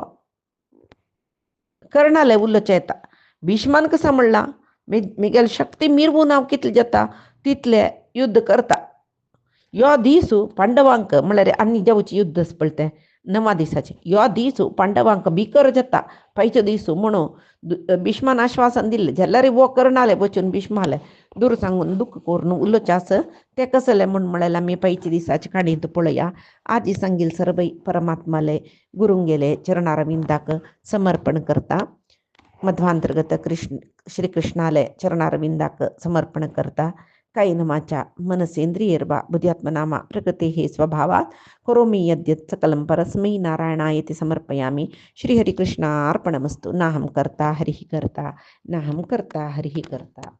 कर्णाले उल्लोच्या येता भीष्मान कसं म्हणला मिगेल शक्ती मिरवून हांव कितले जाता तितले युद्ध करता यो दिसू पांडवांक म्हळ्यार आनी जावची युद्ध पळय तें 9 दिसाचें यो दिसू पांडवांक भिकर जाता पयचे दिसू म्हणून भीष्मान आश्वासन दिल्लें जाल्यार वो कर्णाले वचून भीष्माले दूर सांगून दुःख करून उलोवचें आस तें कसलें म्हूण म्हळ्यार आमी पयचे दिसाची काणयेंत पळया आजी सांगील सर्वै परमात्माले गुरुंगेले चरणारविंदाक समर्पण करता मध्वांतर्गत श्री कृष्णाले चरणारविंदाक समर्पण करता कायेनवाचा मनसेंद्रियर्वा बुद्ध्यात्मनामा प्रकृतेः स्वभावात् करोमि यद्यत् सकलं परस्मै नारायणायति समर्पयामि श्रीहरिकृष्णार्पणमस्तु नाहं कर्ता हरिः कर्ता नाहं कर्ता हरिः कर्ता।